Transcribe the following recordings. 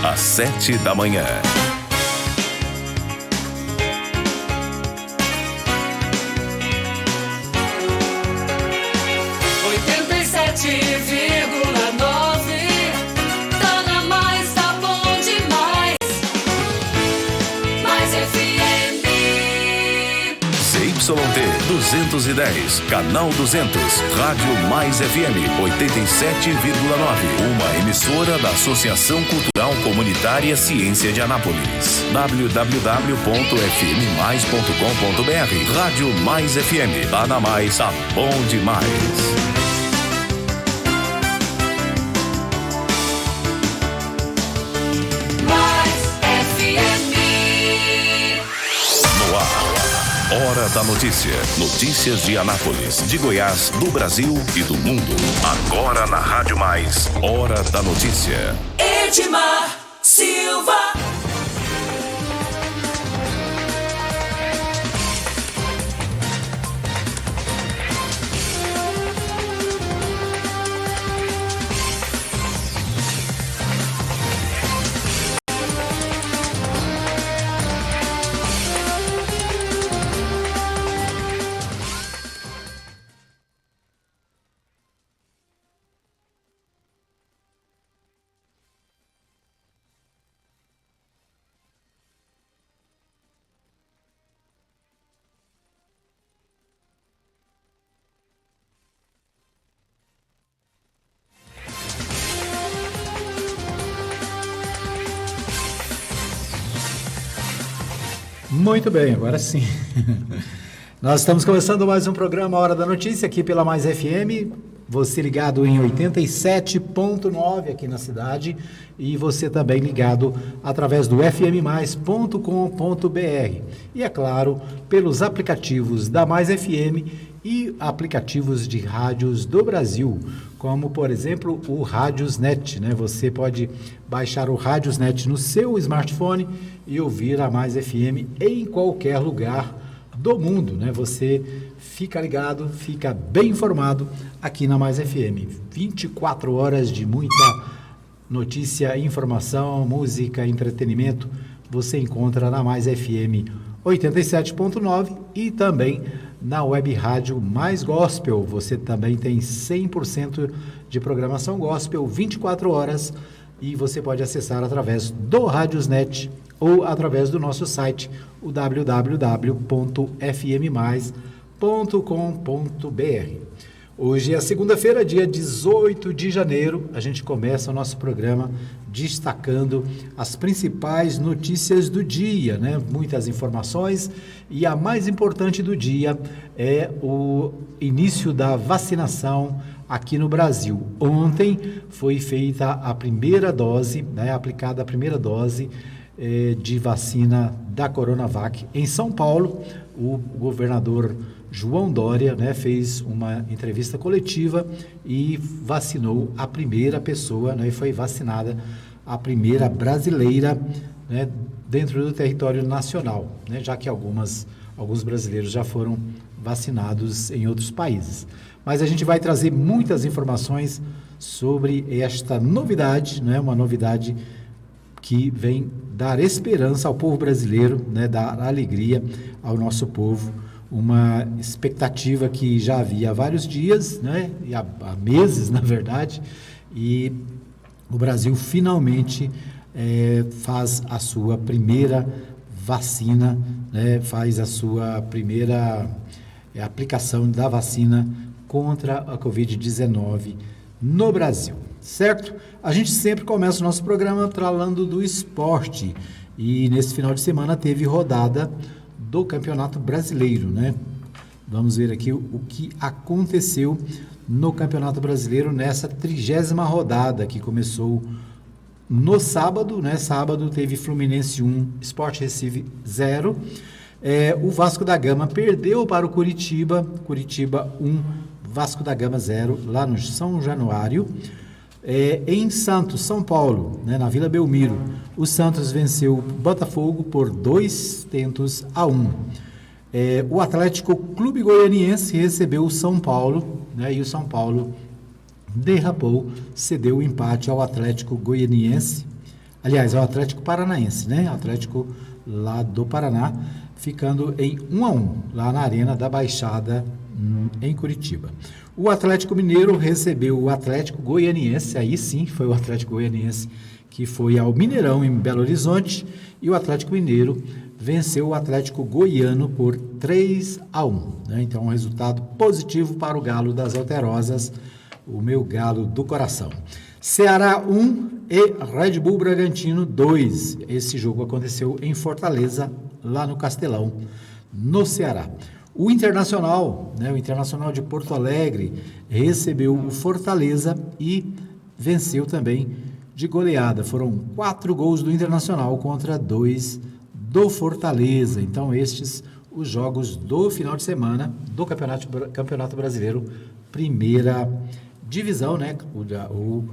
às 7 da manhã. ZYD 210, canal 200, Rádio Mais FM 87,9. Uma emissora da Associação Cultural Comunitária Ciência de Anápolis. www.fmmais.com.br. Rádio Mais FM. Tá na Mais, tá bom demais. Hora da Notícia. Notícias de Anápolis, de Goiás, do Brasil e do mundo. Agora na Rádio Mais. Hora da Notícia. Edmar Silva. Muito bem, agora sim. Nós estamos começando mais um programa Hora da Notícia aqui pela Mais FM. Você ligado em 87.9 aqui na cidade e você também ligado através do fmmais.com.br. E é claro, pelos aplicativos da Mais FM e aplicativos de rádios do Brasil, como por exemplo o Rádiosnet, né? Você pode baixar o Rádiosnet no seu smartphone e ouvir a Mais FM em qualquer lugar do mundo, né? Você fica ligado, fica bem informado aqui na Mais FM. 24 horas de muita notícia, informação, música, entretenimento, você encontra na Mais FM 87.9 e também na web rádio Mais Gospel. Você também tem 100% de programação gospel 24 horas e você pode acessar através do Rádiosnet ou através do nosso site, o www.fmmais.com.br. Hoje é segunda-feira, dia 18 de janeiro. A gente começa o nosso programa destacando as principais notícias do dia, né? Muitas informações e a mais importante do dia é o início da vacinação aqui no Brasil. Ontem foi feita a primeira dose, né? Aplicada a primeira dose de vacina da Coronavac em São Paulo. O governador João Dória, né, fez uma entrevista coletiva e vacinou a primeira pessoa, né, e foi vacinada a primeira brasileira, né, dentro do território nacional, né, já que alguns brasileiros já foram vacinados em outros países. Mas a gente vai trazer muitas informações sobre esta novidade, né, uma novidade que vem dar esperança ao povo brasileiro, né, dar alegria ao nosso povo, uma expectativa que já havia há vários dias, né, e há meses, na verdade, e o Brasil finalmente faz a sua primeira vacina, né, faz a sua primeira aplicação da vacina contra a Covid-19 no Brasil. Certo? A gente sempre começa o nosso programa falando do esporte e nesse final de semana teve rodada do Campeonato Brasileiro, né? Vamos ver aqui o que aconteceu no Campeonato Brasileiro nessa 30ª rodada que começou no sábado, né? Sábado teve Fluminense 1, Sport Recife 0. O Vasco da Gama perdeu para o Curitiba 1, Vasco da Gama 0, lá no São Januário. Em Santos, São Paulo, né, na Vila Belmiro, o Santos venceu o Botafogo por 2-1. O Atlético Clube Goianiense recebeu o São Paulo, né, e o São Paulo derrapou, cedeu o empate ao Atlético Goianiense. Aliás, é o Atlético Paranaense, né? Atlético lá do Paraná, ficando em 1-1, lá na Arena da Baixada, em Curitiba. O Atlético Mineiro recebeu o Atlético Goianiense, aí sim foi o Atlético Goianiense que foi ao Mineirão, em Belo Horizonte, e o Atlético Mineiro venceu o Atlético Goiano por 3-1, né? Então, um resultado positivo para o Galo das Alterosas, o meu galo do coração. Ceará 1 e Red Bull Bragantino 2. Esse jogo aconteceu em Fortaleza, lá no Castelão, no Ceará. O Internacional, né, o Internacional de Porto Alegre, recebeu o Fortaleza e venceu também de goleada. Foram 4 gols do Internacional contra 2 do Fortaleza. Então, estes os jogos do final de semana do Campeonato Brasileiro, primeira divisão, né, o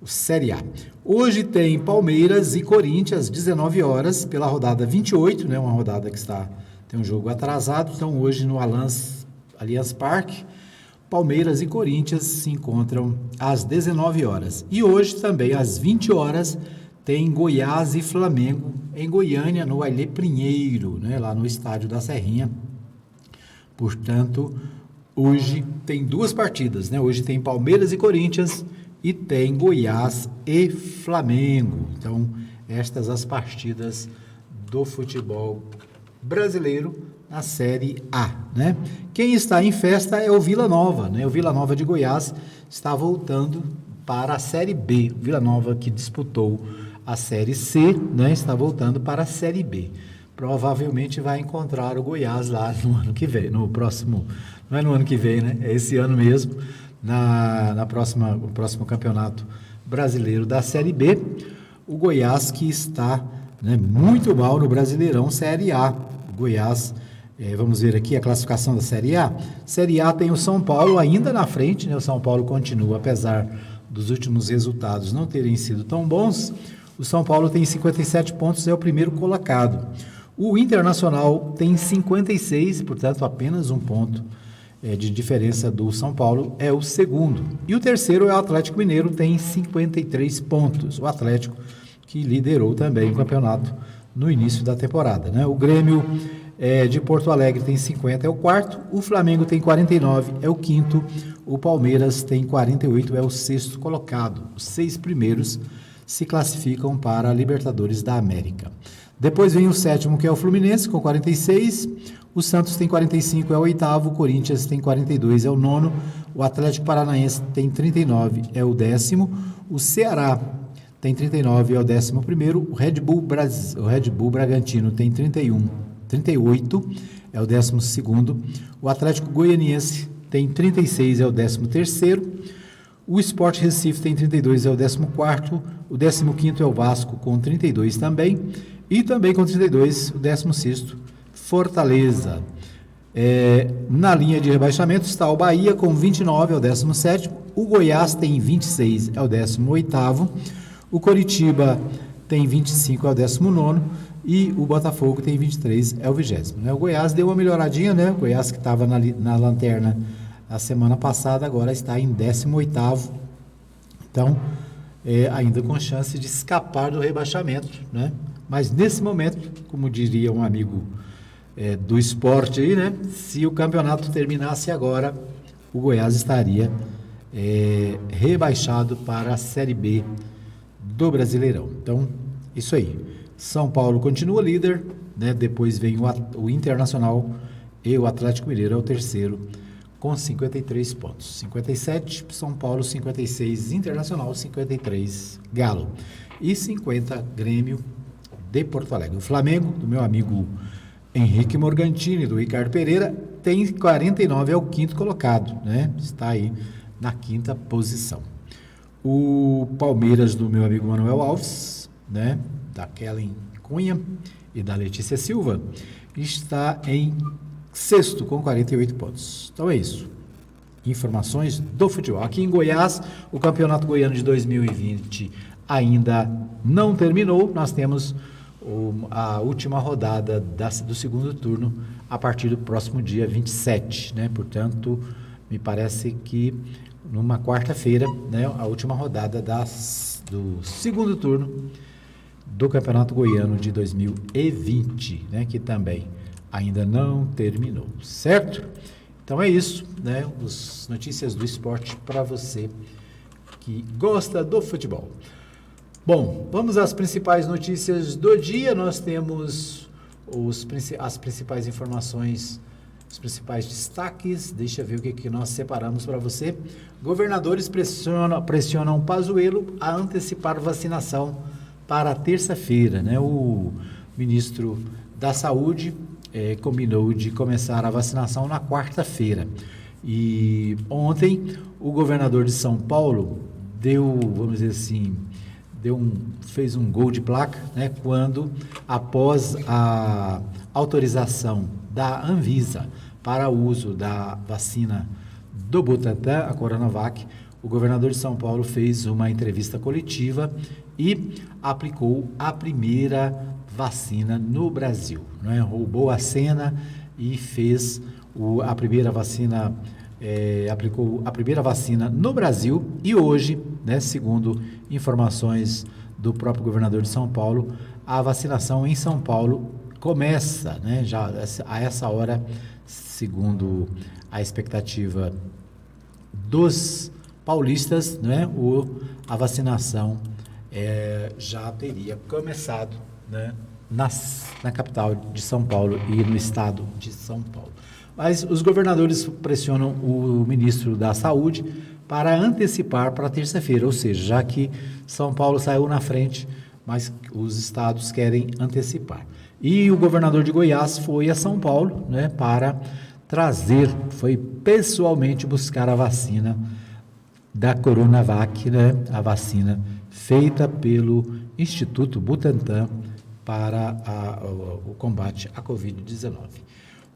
Série A. Hoje tem Palmeiras e Corinthians, 19 horas, pela rodada 28, né, uma rodada que tem um jogo atrasado. Então, hoje no Allianz Parque, Palmeiras e Corinthians se encontram às 19 horas. E hoje também, às 20 horas, tem Goiás e Flamengo em Goiânia, no Ailê Pinheiro, né, lá no estádio da Serrinha. Portanto, hoje tem 2 partidas, né? Hoje tem Palmeiras e Corinthians e tem Goiás e Flamengo. Então, estas as partidas do futebol brasileiro na Série A, né? Quem está em festa é o Vila Nova, né? O Vila Nova de Goiás está voltando para a Série B. O Vila Nova, que disputou a Série C, né, está voltando para a Série B. Provavelmente vai encontrar o Goiás lá no ano que vem, no próximo, não é no ano que vem, né? É esse ano mesmo, no próximo Campeonato Brasileiro da Série B. O Goiás que está, né, muito mal no Brasileirão Série A. O Goiás, vamos ver aqui a classificação da Série A. Série A tem o São Paulo ainda na frente, né? O São Paulo continua, apesar dos últimos resultados não terem sido tão bons. O São Paulo tem 57 pontos, é o primeiro colocado. O Internacional tem 56, portanto, apenas um ponto de diferença do São Paulo, é o segundo. E o terceiro é o Atlético Mineiro, tem 53 pontos. O Atlético que liderou também o campeonato no início da temporada, né? O Grêmio de Porto Alegre tem 50, é o quarto. O Flamengo tem 49, é o quinto. O Palmeiras tem 48, é o sexto colocado. Os 6 primeiros se classificam para a Libertadores da América. Depois vem o sétimo, que é o Fluminense, com 46. O Santos tem 45, é o oitavo. O Corinthians tem 42, é o nono. O Atlético Paranaense tem 39, é o 10º. O Ceará tem 39, é o 11º. O Red Bull Bragantino tem 38, é o 12º. O Atlético Goianiense tem 36, é o 13º. O Sport Recife tem 32, é o 14º. O 15º é o Vasco, com 32 também. E também com 32, o 16º, Fortaleza. Na linha de rebaixamento está o Bahia, com 29, é o 17º. O Goiás tem 26, é o 18º. O Coritiba tem 25, é o 19º. E o Botafogo tem 23, é o 20º. Né? O Goiás deu uma melhoradinha, né? O Goiás, que estava na lanterna a semana passada, agora está em 18º. Então, ainda com chance de escapar do rebaixamento, né? Mas nesse momento, como diria um amigo do esporte aí, né? Se o campeonato terminasse agora, o Goiás estaria rebaixado para a Série B do Brasileirão. Então, isso aí. São Paulo continua líder, né? Depois vem o Internacional e o Atlético Mineiro é o terceiro, com 53 pontos. 57, São Paulo, 56, Internacional, 53, Galo. E 50, Grêmio de Porto Alegre. O Flamengo, do meu amigo Henrique Morgantini, do Ricardo Pereira, tem 49, é o quinto colocado, né? Está aí na quinta posição. O Palmeiras, do meu amigo Manuel Alves, né? Da Kellen Cunha e da Letícia Silva, está em sexto, com 48 pontos. Então é isso. Informações do futebol. Aqui em Goiás, o Campeonato Goiano de 2020 ainda não terminou. Nós temos a última rodada do segundo turno a partir do próximo dia 27, né? Portanto, me parece que numa quarta-feira, né, a última rodada do segundo turno do Campeonato Goiano de 2020, né, que também ainda não terminou, certo? Então é isso, né, as notícias do esporte para você que gosta do futebol. Bom, vamos às principais notícias do dia. Nós temos as principais informações, os principais destaques. Deixa eu ver o que nós separamos para você. Governadores pressionam Pazuello a antecipar vacinação para terça-feira, né? O ministro da Saúde combinou de começar a vacinação na quarta-feira. E ontem o governador de São Paulo fez um gol de placa, né, quando, após a autorização da Anvisa para o uso da vacina do Butantan, a Coronavac, o governador de São Paulo fez uma entrevista coletiva e aplicou a primeira vacina no Brasil, né? Roubou a cena e fez a primeira vacina, aplicou a primeira vacina no Brasil. E hoje, né, segundo informações do próprio governador de São Paulo, a vacinação em São Paulo começa, né, já a essa hora, segundo a expectativa dos paulistas, né, a vacinação já teria começado, né, na capital de São Paulo e no estado de São Paulo. Mas os governadores pressionam o ministro da Saúde para antecipar para terça-feira, ou seja, já que São Paulo saiu na frente, mas os estados querem antecipar. E o governador de Goiás foi a São Paulo, né, para foi pessoalmente buscar a vacina da Coronavac, né, a vacina feita pelo Instituto Butantan para o combate à Covid-19.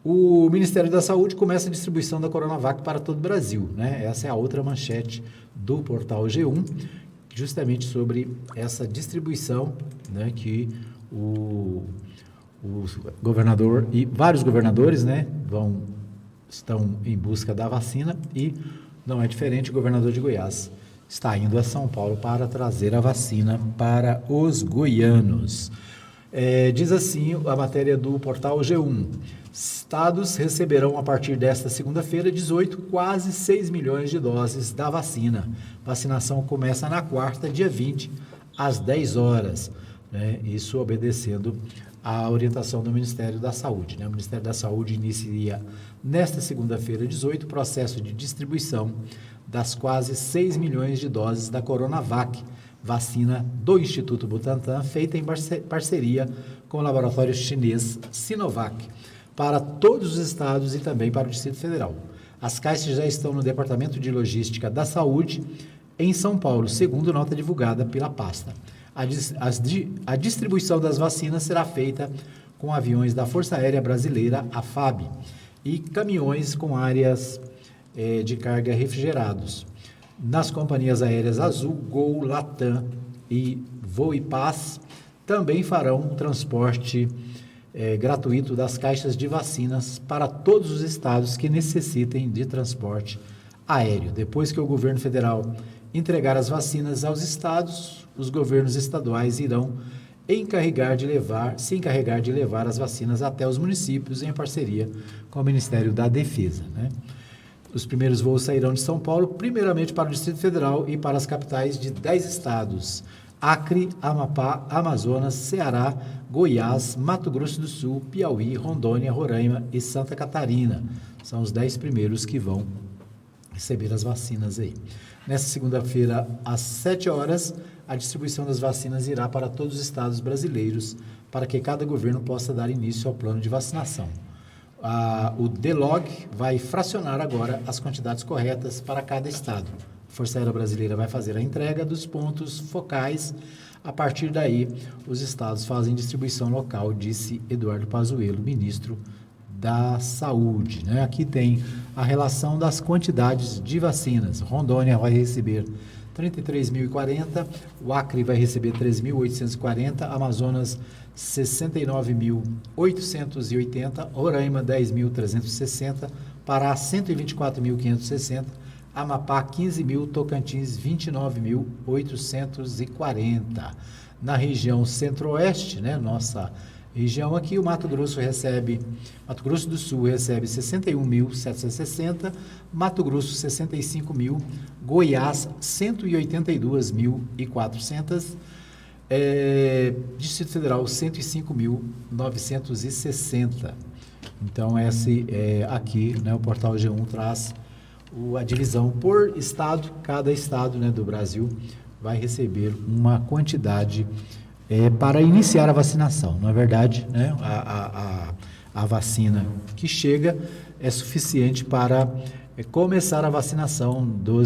O Ministério da Saúde começa a distribuição da Coronavac para todo o Brasil, né? Essa é a outra manchete do portal G1, justamente sobre essa distribuição, né, que o governador e vários governadores, né, estão em busca da vacina, e não é diferente. O governador de Goiás está indo a São Paulo para trazer a vacina para os goianos. Diz assim a matéria do portal G1. Estados receberão a partir desta segunda-feira, 18, quase 6 milhões de doses da vacina. Vacinação começa na quarta, dia 20, às 10 horas. Né? Isso obedecendo à orientação do Ministério da Saúde. Né? O Ministério da Saúde inicia nesta segunda-feira, 18, o processo de distribuição das quase 6 milhões de doses da Coronavac, vacina do Instituto Butantan, feita em parceria com o laboratório chinês Sinovac, para todos os estados e também para o Distrito Federal. As caixas já estão no Departamento de Logística da Saúde, em São Paulo, segundo nota divulgada pela pasta. A distribuição das vacinas será feita com aviões da Força Aérea Brasileira, a FAB, e caminhões com áreas de carga refrigerados. Nas companhias aéreas Azul, Gol, Latam e Voo e Paz também farão o transporte gratuito das caixas de vacinas para todos os estados que necessitem de transporte aéreo. Depois que o governo federal entregar as vacinas aos estados, os governos estaduais irão se encarregar de levar as vacinas até os municípios em parceria com o Ministério da Defesa, né? Os primeiros voos sairão de São Paulo, primeiramente para o Distrito Federal e para as capitais de 10 estados: Acre, Amapá, Amazonas, Ceará, Goiás, Mato Grosso do Sul, Piauí, Rondônia, Roraima e Santa Catarina. São os 10 primeiros que vão receber as vacinas aí. Nessa segunda-feira, às 7 horas, a distribuição das vacinas irá para todos os estados brasileiros, para que cada governo possa dar início ao plano de vacinação. O DELOG vai fracionar agora as quantidades corretas para cada estado. A Força Aérea Brasileira vai fazer a entrega dos pontos focais. A partir daí, os estados fazem distribuição local, disse Eduardo Pazuello, ministro da Saúde, né? Aqui tem a relação das quantidades de vacinas. Rondônia vai receber 33.040, o Acre vai receber 3.840, Amazonas 69.880, Roraima 10.360, Pará 124.560, Amapá 15.000, Tocantins 29.840. na região centro-oeste, né? Nossa região aqui, o Mato Grosso do Sul recebe 61.760, Mato Grosso 65.000, Goiás 182.400, Distrito Federal 105.960. Então, aqui, né, o portal G1 traz a divisão por estado. Cada estado, né, do Brasil vai receber uma quantidade para iniciar a vacinação. Na verdade, né, a vacina que chega é suficiente para começar a vacinação do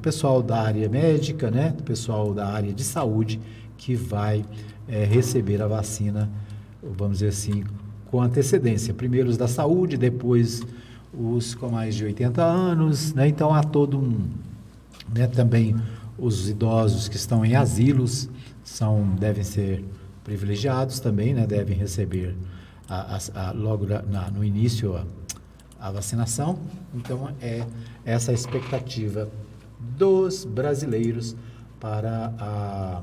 pessoal da área médica, né, do pessoal da área de saúde, que vai receber a vacina, vamos dizer assim, com antecedência. Primeiro os da saúde, depois os com mais de 80 anos, né? Então há todo né, também os idosos que estão em asilos devem ser privilegiados também, né? Devem receber logo no início a vacinação. Então essa a expectativa dos brasileiros para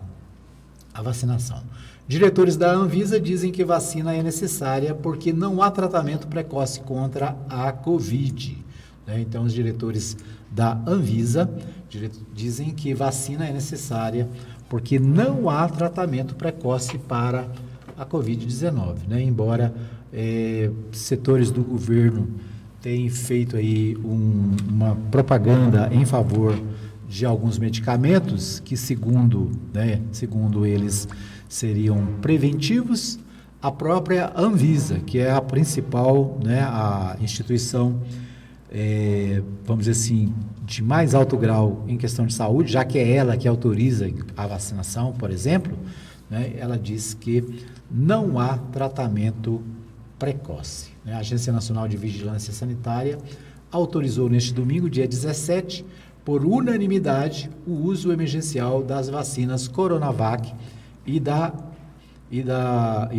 a vacinação. Diretores da Anvisa dizem que vacina é necessária porque não há tratamento precoce contra a Covid. Né? Então, os diretores da Anvisa dizem que vacina é necessária porque não há tratamento precoce para a Covid-19. Né? Embora setores do governo tenham feito aí uma propaganda em favor de alguns medicamentos que, segundo eles, seriam preventivos, a própria Anvisa, que é a principal, né, a instituição, vamos dizer assim, de mais alto grau em questão de saúde, já que é ela que autoriza a vacinação, por exemplo, né, ela diz que não há tratamento precoce. Né? A Agência Nacional de Vigilância Sanitária autorizou neste domingo, dia 17, por unanimidade, o uso emergencial das vacinas Coronavac e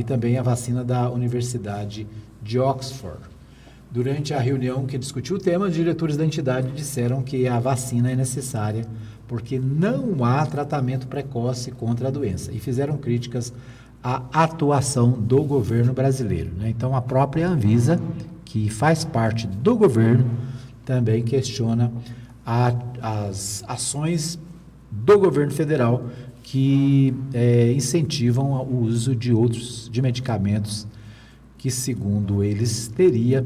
também a vacina da Universidade de Oxford. Durante a reunião que discutiu o tema, os diretores da entidade disseram que a vacina é necessária porque não há tratamento precoce contra a doença e fizeram críticas à atuação do governo brasileiro. Né? Então, a própria Anvisa, que faz parte do governo, também questiona as ações do governo federal que incentivam o uso de medicamentos que, segundo eles, teria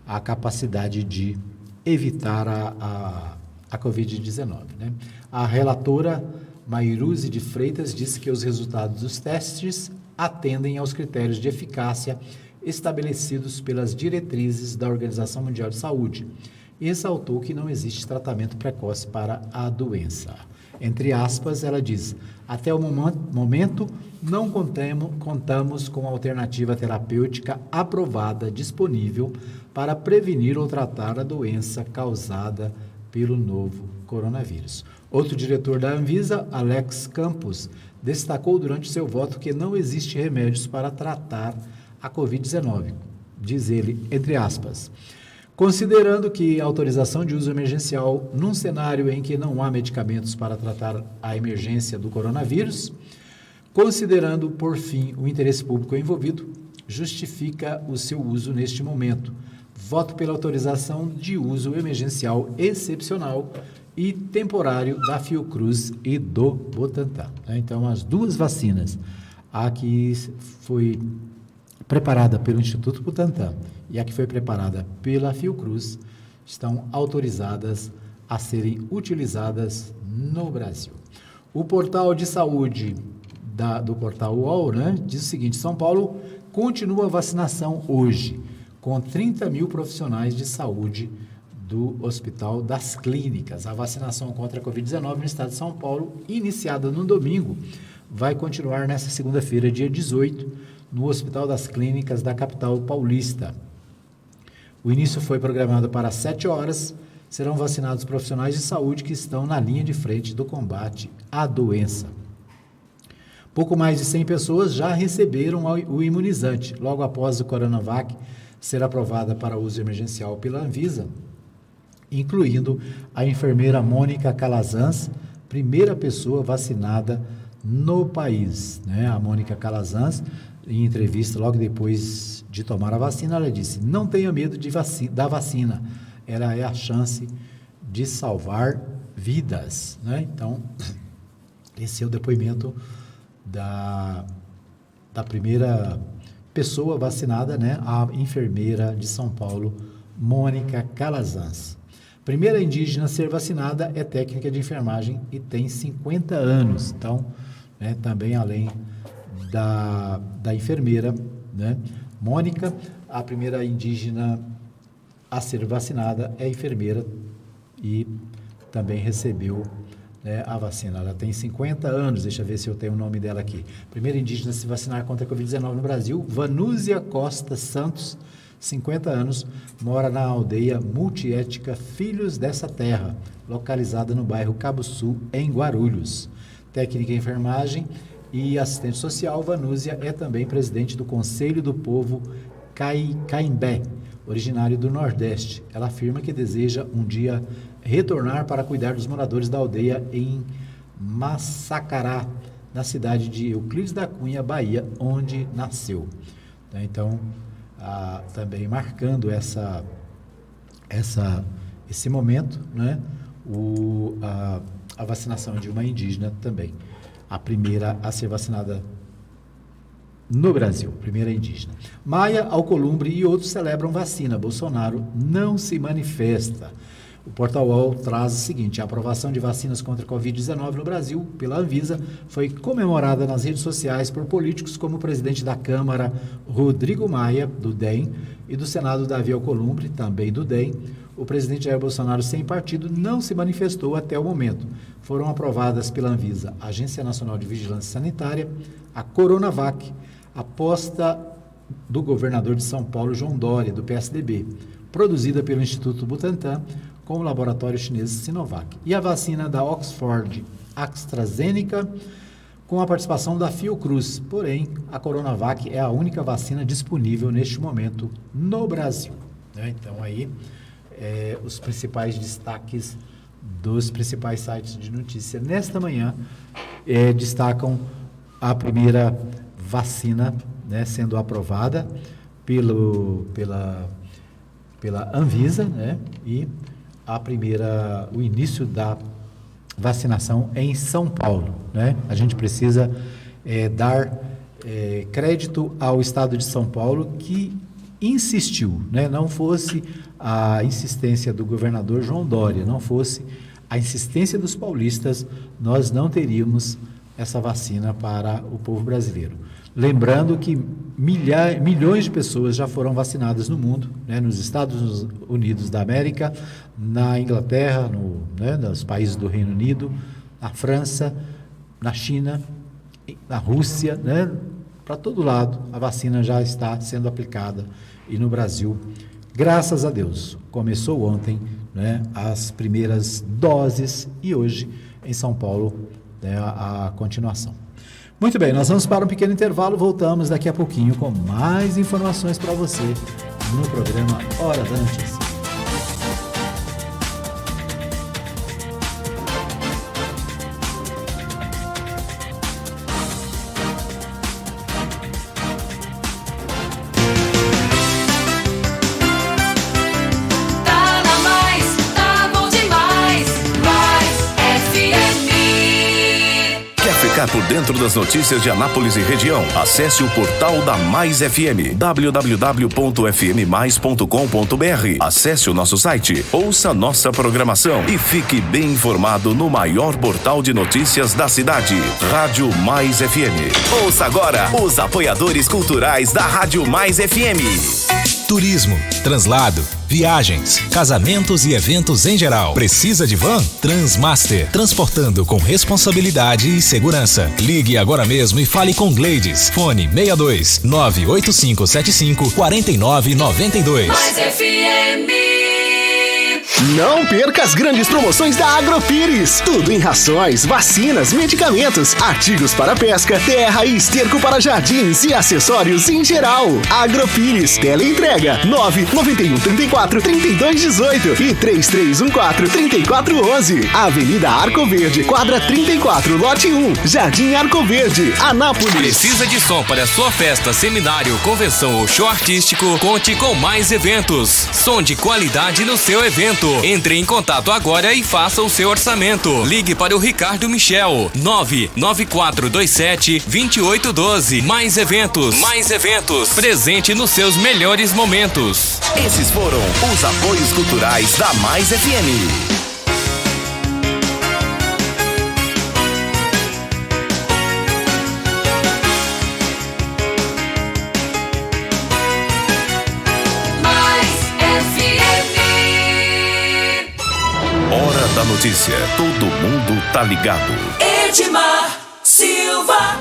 a capacidade de evitar a Covid-19. Né? A relatora Mairuzi de Freitas disse que os resultados dos testes atendem aos critérios de eficácia estabelecidos pelas diretrizes da Organização Mundial de Saúde e ressaltou que não existe tratamento precoce para a doença. Entre aspas, ela diz: até o momento não contamos com alternativa terapêutica aprovada disponível para prevenir ou tratar a doença causada pelo novo coronavírus. Outro diretor da Anvisa, Alex Campos, destacou durante seu voto que não existe remédios para tratar a Covid-19. Diz ele, entre aspas: considerando que a autorização de uso emergencial num cenário em que não há medicamentos para tratar a emergência do coronavírus, considerando, por fim, o interesse público envolvido, justifica o seu uso neste momento. Voto pela autorização de uso emergencial excepcional e temporário da Fiocruz e do Butantan. Então, as duas vacinas, a que foi preparada pelo Instituto Butantan e a que foi preparada pela Fiocruz, estão autorizadas a serem utilizadas no Brasil. O portal de saúde do portal UOL, né, diz o seguinte: São Paulo continua a vacinação hoje, com 30 mil profissionais de saúde do Hospital das Clínicas. A vacinação contra a Covid-19 no estado de São Paulo, iniciada no domingo, vai continuar nesta segunda-feira, dia 18, no Hospital das Clínicas da capital paulista. O início foi programado para 7 horas. Serão vacinados profissionais de saúde que estão na linha de frente do combate à doença. Pouco mais de 100 pessoas já receberam o imunizante, logo após o Coronavac ser aprovada para uso emergencial pela Anvisa, incluindo a enfermeira Mônica Calazans, primeira pessoa vacinada no país, né? A Mônica Calazans, em entrevista logo depois de tomar a vacina, ela disse: não tenha medo da vacina, ela é a chance de salvar vidas, né? Então, esse é o depoimento da primeira pessoa vacinada, né? A enfermeira de São Paulo, Mônica Calazans. Primeira indígena a ser vacinada é técnica de enfermagem e tem 50 anos. Então, né, também além da enfermeira, né? Mônica, a primeira indígena a ser vacinada é enfermeira e também recebeu, né, a vacina. Ela tem 50 anos, deixa eu ver se eu tenho o nome dela aqui. Primeira indígena a se vacinar contra a Covid-19 no Brasil, Vanúzia Costa Santos, 50 anos, mora na aldeia multiétnica Filhos dessa Terra, localizada no bairro Cabo Sul, em Guarulhos. Técnica em enfermagem e assistente social, Vanúzia é também presidente do Conselho do Povo Caimbé, originário do Nordeste. Ela afirma que deseja um dia retornar para cuidar dos moradores da aldeia em Massacará, na cidade de Euclides da Cunha, Bahia, onde nasceu. Então, também marcando esse momento, né? A vacinação de uma indígena também. A primeira a ser vacinada no Brasil, primeira indígena. Maia, Alcolumbre e outros celebram vacina. Bolsonaro não se manifesta. O Portal UOL traz o seguinte: a aprovação de vacinas contra a Covid-19 no Brasil pela Anvisa foi comemorada nas redes sociais por políticos como o presidente da Câmara, Rodrigo Maia, do DEM, e do Senado, Davi Alcolumbre, também do DEM. O presidente Jair Bolsonaro, sem partido, não se manifestou até o momento. Foram aprovadas pela Anvisa, Agência Nacional de Vigilância Sanitária, a Coronavac, aposta do governador de São Paulo, João Dória, do PSDB, produzida pelo Instituto Butantan, com o laboratório chinês Sinovac, e a vacina da Oxford AstraZeneca, com a participação da Fiocruz. Porém, a Coronavac é a única vacina disponível neste momento no Brasil, né? Então, aí, os principais destaques dos principais sites de notícia nesta manhã destacam a primeira vacina, né, sendo aprovada pela Anvisa, né, e o início da vacinação em São Paulo, né? A gente precisa dar crédito ao estado de São Paulo, que insistiu, né? Não fosse a insistência do governador João Dória, não fosse a insistência dos paulistas, nós não teríamos essa vacina para o povo brasileiro. Lembrando que milhões de pessoas já foram vacinadas no mundo, né, nos Estados Unidos da América, na Inglaterra, nos países do Reino Unido, na França, na China, na Rússia, né, para todo lado a vacina já está sendo aplicada. E no Brasil, graças a Deus, começou ontem, né, as primeiras doses e hoje em São Paulo, né, a continuação. Muito bem, nós vamos para um pequeno intervalo, voltamos daqui a pouquinho com mais informações para você no programa Hora da Notícia. Por dentro das notícias de Anápolis e região, acesse o portal da Mais FM, www.fmmais.com.br. Acesse o nosso site, ouça nossa programação e fique bem informado no maior portal de notícias da cidade, Rádio Mais FM. Ouça agora os apoiadores culturais da Rádio Mais FM. Turismo, translado, viagens, casamentos e eventos em geral. Precisa de van? Transmaster, transportando com responsabilidade e segurança. Ligue agora mesmo e fale com Gleides. Fone 62 98575 4992. Mais FM. Não perca as grandes promoções da Agropires. Tudo em rações, vacinas, medicamentos, artigos para pesca, terra e esterco para jardins e acessórios em geral. Agropires, teleentrega 991 34 32 18 e 3314 3411. Avenida Arco Verde, quadra 34, lote 1, Jardim Arco Verde, Anápolis. Precisa de som para sua festa, seminário, convenção ou show artístico? Conte com Mais Eventos. Som de qualidade no seu evento. Entre em contato agora e faça o seu orçamento. Ligue para o Ricardo Michel, 99427-2812. Mais Eventos. Mais Eventos. Presente nos seus melhores momentos. Esses foram os apoios culturais da Mais FM. Hora da notícia. Todo mundo tá ligado. Edmar Silva.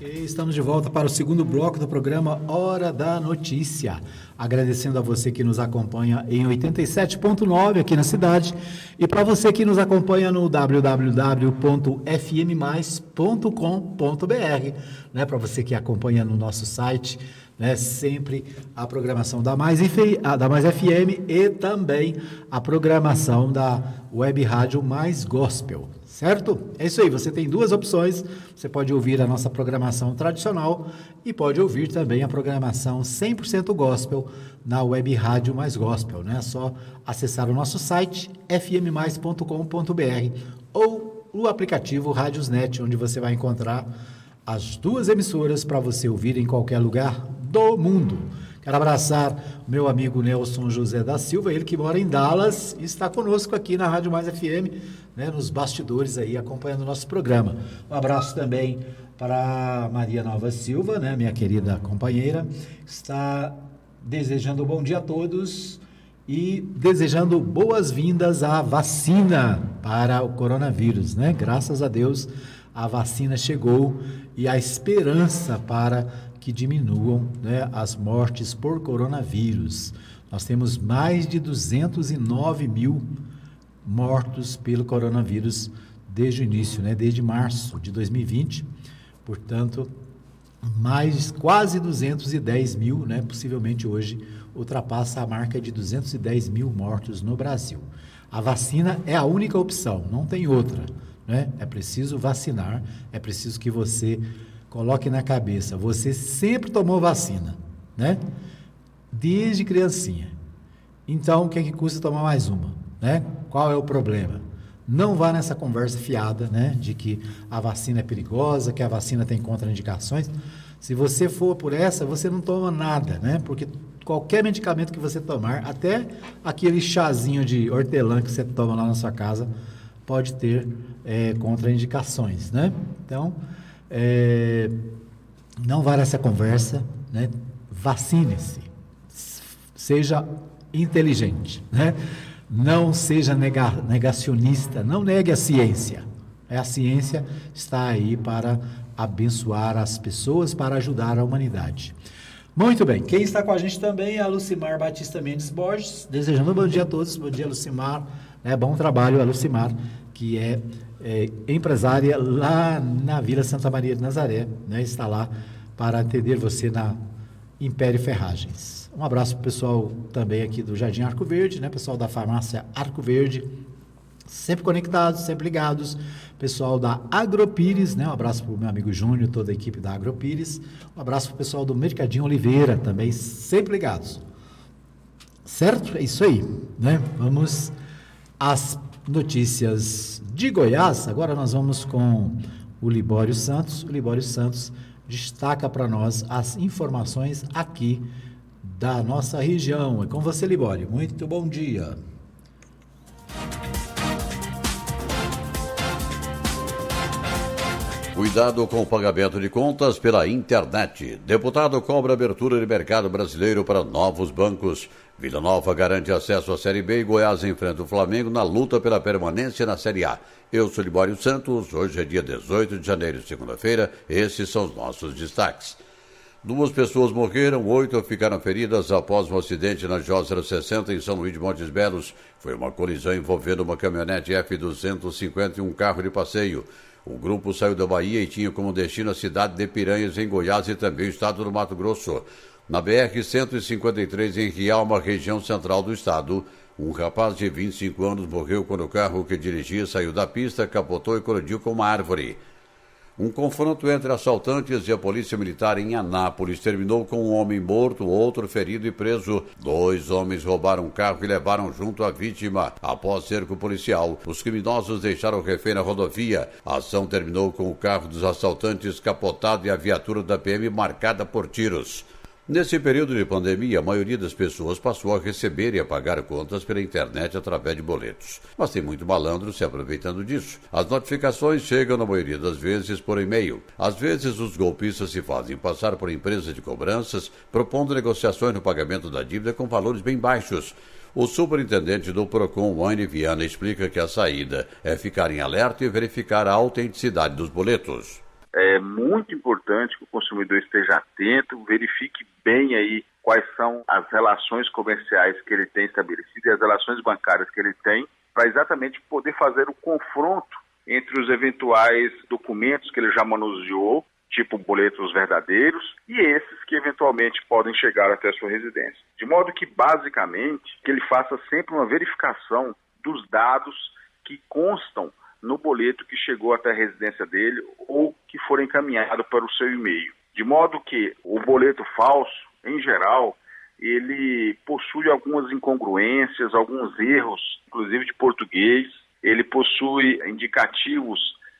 Estamos de volta para o segundo bloco do programa Hora da Notícia. Agradecendo a você que nos acompanha em 87.9 aqui na cidade e para você que nos acompanha no www.fmmais.com.br, né? Para você que acompanha no nosso site, né? Sempre a programação da Mais FM e também a programação da Web Rádio Mais Gospel. Certo? É isso aí, você tem duas opções, você pode ouvir a nossa programação tradicional e pode ouvir também a programação 100% gospel na Web Rádio Mais Gospel, né? É só acessar o nosso site fmmais.com.br ou o aplicativo Radiosnet, onde você vai encontrar as duas emissoras para você ouvir em qualquer lugar do mundo. Quero abraçar o meu amigo Nelson José da Silva, ele que mora em Dallas e está conosco aqui na Rádio Mais FM, né, nos bastidores aí, acompanhando o nosso programa. Um abraço também para Maria Nova Silva, né, minha querida companheira, está desejando um bom dia a todos e desejando boas-vindas à vacina para o coronavírus, né? Graças a Deus a vacina chegou e a esperança para que diminuam, né, as mortes por coronavírus. Nós temos mais de 209 mil mortos pelo coronavírus desde o início, né, desde março de 2020. Portanto, quase 210 mil, né, possivelmente hoje ultrapassa a marca de 210 mil mortos no Brasil. A vacina é a única opção, não tem outra, né? É preciso vacinar, é preciso que você coloque na cabeça, você sempre tomou vacina, né? Desde criancinha. Então, o que é que custa tomar mais uma, né? Qual é o problema? Não vá nessa conversa fiada, né? De que a vacina é perigosa, que a vacina tem contraindicações. Se você for por essa, você não toma nada, né? Porque qualquer medicamento que você tomar, até aquele chazinho de hortelã que você toma lá na sua casa, pode ter contraindicações, né? Então, não vá nessa conversa, né? Vacine-se, seja inteligente, né? Não seja negacionista, não negue a ciência. A ciência está aí para abençoar as pessoas, para ajudar a humanidade. Muito bem, quem está com a gente também é a Lucimar Batista Mendes Borges, desejando um bom dia a todos. Bom dia, Lucimar, né? Bom trabalho a Lucimar, que é empresária lá na Vila Santa Maria de Nazaré, né? Está lá para atender você na Império Ferragens. Um abraço para o pessoal também aqui do Jardim Arco Verde, né? Pessoal da farmácia Arco Verde, sempre conectados, sempre ligados. Pessoal da Agropires, né? Um abraço para o meu amigo Júnior, toda a equipe da Agropires. Um abraço para o pessoal do Mercadinho Oliveira, também sempre ligados. Certo? É isso aí, né? Vamos às notícias de Goiás. Agora nós vamos com o Libório Santos. O Libório Santos destaca para nós as informações aqui da nossa região. É com você, Libório. Muito bom dia. Cuidado com o pagamento de contas pela internet. Deputado cobra abertura de mercado brasileiro para novos bancos. Vila Nova garante acesso à Série B e Goiás enfrenta o Flamengo na luta pela permanência na Série A. Eu sou Libório Santos, hoje é dia 18 de janeiro, segunda-feira, esses são os nossos destaques. 2 pessoas morreram, 8 ficaram feridas após um acidente na J060 em São Luís de Montes Belos. Foi uma colisão envolvendo uma caminhonete F250 e um carro de passeio. O grupo saiu da Bahia e tinha como destino a cidade de Piranhas, em Goiás, e também o estado do Mato Grosso. Na BR-153, em Rialma, região central do estado, um rapaz de 25 anos morreu quando o carro que dirigia saiu da pista, capotou e colidiu com uma árvore. Um confronto entre assaltantes e a polícia militar em Anápolis terminou com um homem morto, outro ferido e preso. 2 homens roubaram um carro e levaram junto a vítima. Após cerco policial, os criminosos deixaram o refém na rodovia. A ação terminou com o carro dos assaltantes capotado e a viatura da PM marcada por tiros. Nesse período de pandemia, a maioria das pessoas passou a receber e a pagar contas pela internet através de boletos. Mas tem muito malandro se aproveitando disso. As notificações chegam, na maioria das vezes, por e-mail. Às vezes, os golpistas se fazem passar por empresas de cobranças, propondo negociações no pagamento da dívida com valores bem baixos. O superintendente do PROCON, Wayne Viana, explica que a saída é ficar em alerta e verificar a autenticidade dos boletos. É muito importante que o consumidor esteja atento, verifique bem aí quais são as relações comerciais que ele tem estabelecido e as relações bancárias que ele tem, para exatamente poder fazer o confronto entre os eventuais documentos que ele já manuseou, tipo boletos verdadeiros, e esses que eventualmente podem chegar até a sua residência. De modo que, basicamente, que ele faça sempre uma verificação dos dados que constam no boleto que chegou até a residência dele ou que for encaminhado para o seu e-mail. De modo que o boleto falso, em geral, ele possui algumas incongruências, alguns erros, inclusive de português. Ele possui indicativos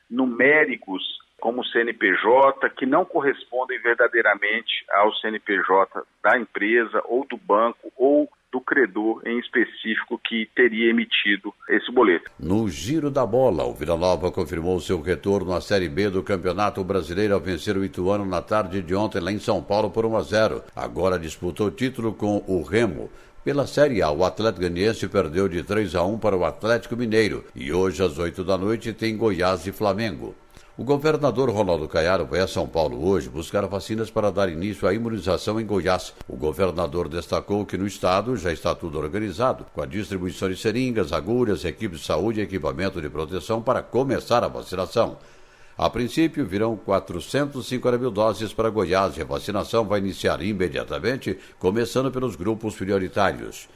numéricos como CNPJ, que não correspondem verdadeiramente ao CNPJ da empresa ou do banco ou do credor em específico que teria emitido esse boleto. No giro da bola, o Vila Nova confirmou seu retorno à Série B do Campeonato Brasileiro ao vencer o Ituano na tarde de ontem lá em São Paulo por 1-0. Agora disputou o título com o Remo. Pela Série A, o Atlético Goianiense perdeu de 3-1 para o Atlético Mineiro e hoje às 8 da noite tem Goiás e Flamengo. O governador Ronaldo Caiado vai a São Paulo hoje buscar vacinas para dar início à imunização em Goiás. O governador destacou que no estado já está tudo organizado, com a distribuição de seringas, agulhas, equipes de saúde e equipamento de proteção para começar a vacinação. A princípio, virão 450 mil doses para Goiás e a vacinação vai iniciar imediatamente, começando pelos grupos prioritários.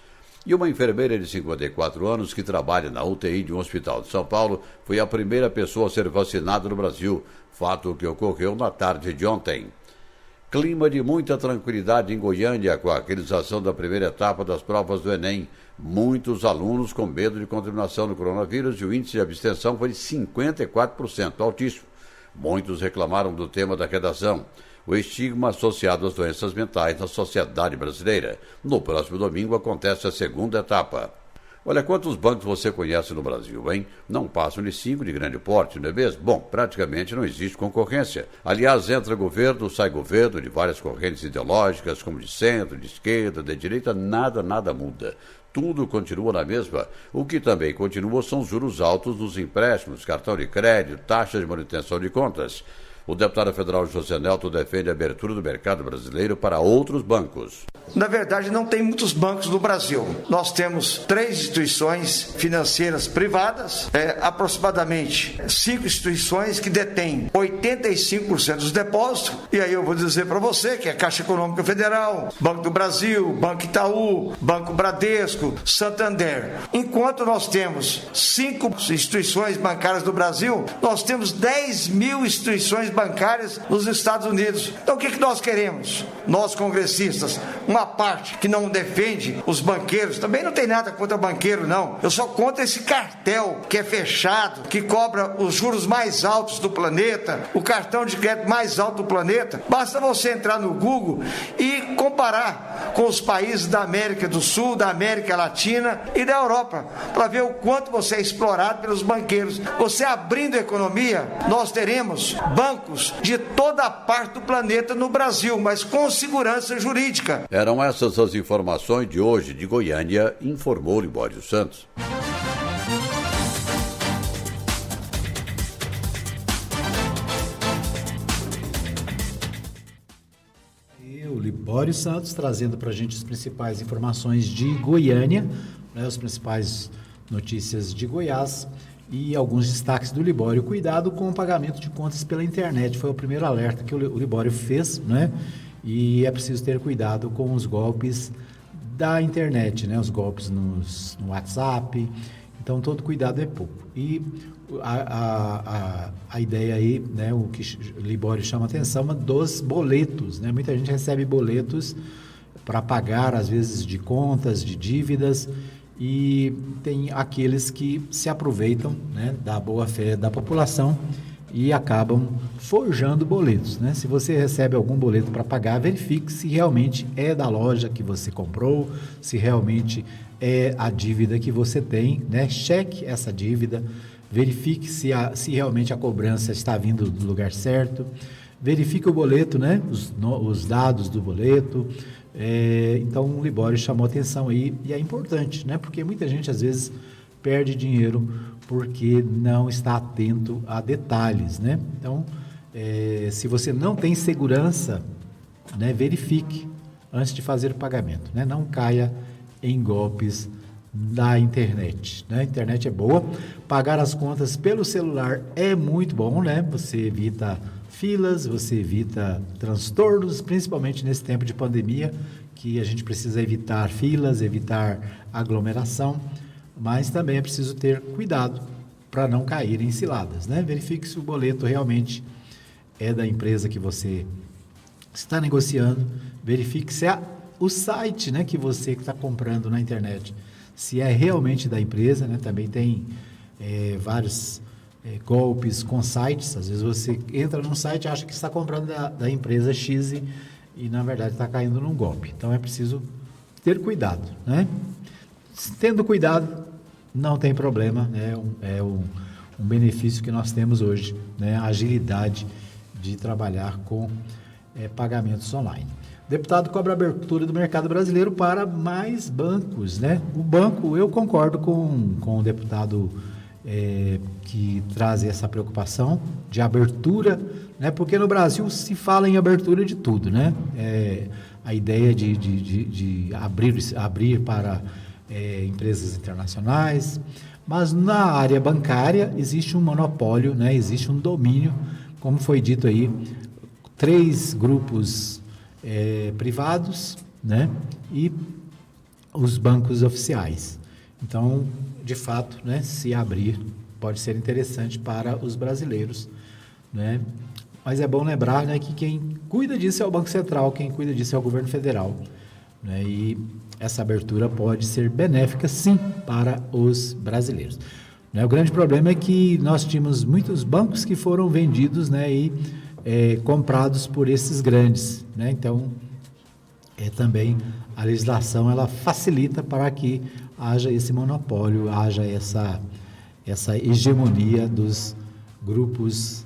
E uma enfermeira de 54 anos que trabalha na UTI de um hospital de São Paulo foi a primeira pessoa a ser vacinada no Brasil, fato que ocorreu na tarde de ontem. Clima de muita tranquilidade em Goiânia com a realização da primeira etapa das provas do Enem. Muitos alunos com medo de contaminação do coronavírus e o índice de abstenção foi de 54%, altíssimo. Muitos reclamaram do tema da redação, o estigma associado às doenças mentais na sociedade brasileira. No próximo domingo acontece a segunda etapa. Olha, quantos bancos você conhece no Brasil, hein? Não passam de 5 de grande porte, não é mesmo? Bom, praticamente não existe concorrência. Aliás, entra governo, sai governo, de várias correntes ideológicas, como de centro, de esquerda, de direita, nada muda. Tudo continua na mesma. O que também continua são os juros altos dos empréstimos, cartão de crédito, taxa de manutenção de contas. O deputado federal José Nelto defende a abertura do mercado brasileiro para outros bancos. Na verdade, não tem muitos bancos no Brasil. Nós temos 3 instituições financeiras privadas, aproximadamente 5 instituições que detêm 85% dos depósitos. E aí eu vou dizer para você que é Caixa Econômica Federal, Banco do Brasil, Banco Itaú, Banco Bradesco, Santander. Enquanto nós temos 5 instituições bancárias no Brasil, nós temos 10 mil instituições bancárias nos Estados Unidos. Então o que nós queremos? Nós congressistas, uma parte que não defende os banqueiros, também não tem nada contra banqueiro, não. Eu sou contra esse cartel que é fechado, que cobra os juros mais altos do planeta, o cartão de crédito mais alto do planeta. Basta você entrar no Google e comparar com os países da América do Sul, da América Latina e da Europa, para ver o quanto você é explorado pelos banqueiros. Você abrindo a economia, nós teremos bancos de toda a parte do planeta no Brasil, mas com segurança jurídica. Eram essas as informações de hoje de Goiânia, informou Libório Santos. Libório Santos, trazendo para a gente as principais informações de Goiânia, né, as principais notícias de Goiás e alguns destaques do Libório. Cuidado com o pagamento de contas pela internet, foi o primeiro alerta que o Libório fez, né? E é preciso ter cuidado com os golpes da internet, né? Os golpes no WhatsApp. Então, todo cuidado é pouco. E a ideia aí, né, o que o Libório chama a atenção, dos boletos, né? Muita gente recebe boletos para pagar, às vezes, de contas, de dívidas, e tem aqueles que se aproveitam, né, da boa-fé da população e acabam forjando boletos, né? Se você recebe algum boleto para pagar, verifique se realmente é da loja que você comprou, se realmente é a dívida que você tem, né? Cheque essa dívida, verifique se realmente a cobrança está vindo do lugar certo, verifique o boleto, né? Os dados do boleto. Então o Libório chamou atenção aí, e é importante, né? Porque muita gente às vezes perde dinheiro porque não está atento a detalhes, né? Então, se você não tem segurança, né, verifique antes de fazer o pagamento, né? Não caia em golpes da internet, né? A internet é boa, pagar as contas pelo celular é muito bom, né? Você evita filas, você evita transtornos, principalmente nesse tempo de pandemia, que a gente precisa evitar filas, evitar aglomeração, mas também é preciso ter cuidado para não cair em ciladas, né? Verifique se o boleto realmente é da empresa que você está negociando, verifique se é o site, né, que você está comprando na internet, se é realmente da empresa, né? Também tem vários golpes com sites. Às vezes você entra num site e acha que está comprando da empresa X e na verdade está caindo num golpe. Então é preciso ter cuidado, né? Tendo cuidado, não tem problema, né? Um benefício que nós temos hoje, né? A agilidade de trabalhar com pagamentos online. O deputado cobra a abertura do mercado brasileiro para mais bancos, né? O banco, eu concordo com o deputado que traz essa preocupação de abertura, né? Porque no Brasil se fala em abertura de tudo, né? A ideia de abrir para empresas internacionais, mas na área bancária existe um monopólio, né? Existe um domínio, como foi dito aí, 3 grupos privados, né? E os bancos oficiais. Então, de fato, né, se abrir, pode ser interessante para os brasileiros, né? Mas é bom lembrar, né, que quem cuida disso é o Banco Central, quem cuida disso é o governo federal, né? E essa abertura pode ser benéfica, sim, para os brasileiros, né? O grande problema é que nós tínhamos muitos bancos que foram vendidos, né, e comprados por esses grandes, né? Então, também a legislação ela facilita para que haja esse monopólio, haja essa hegemonia dos grupos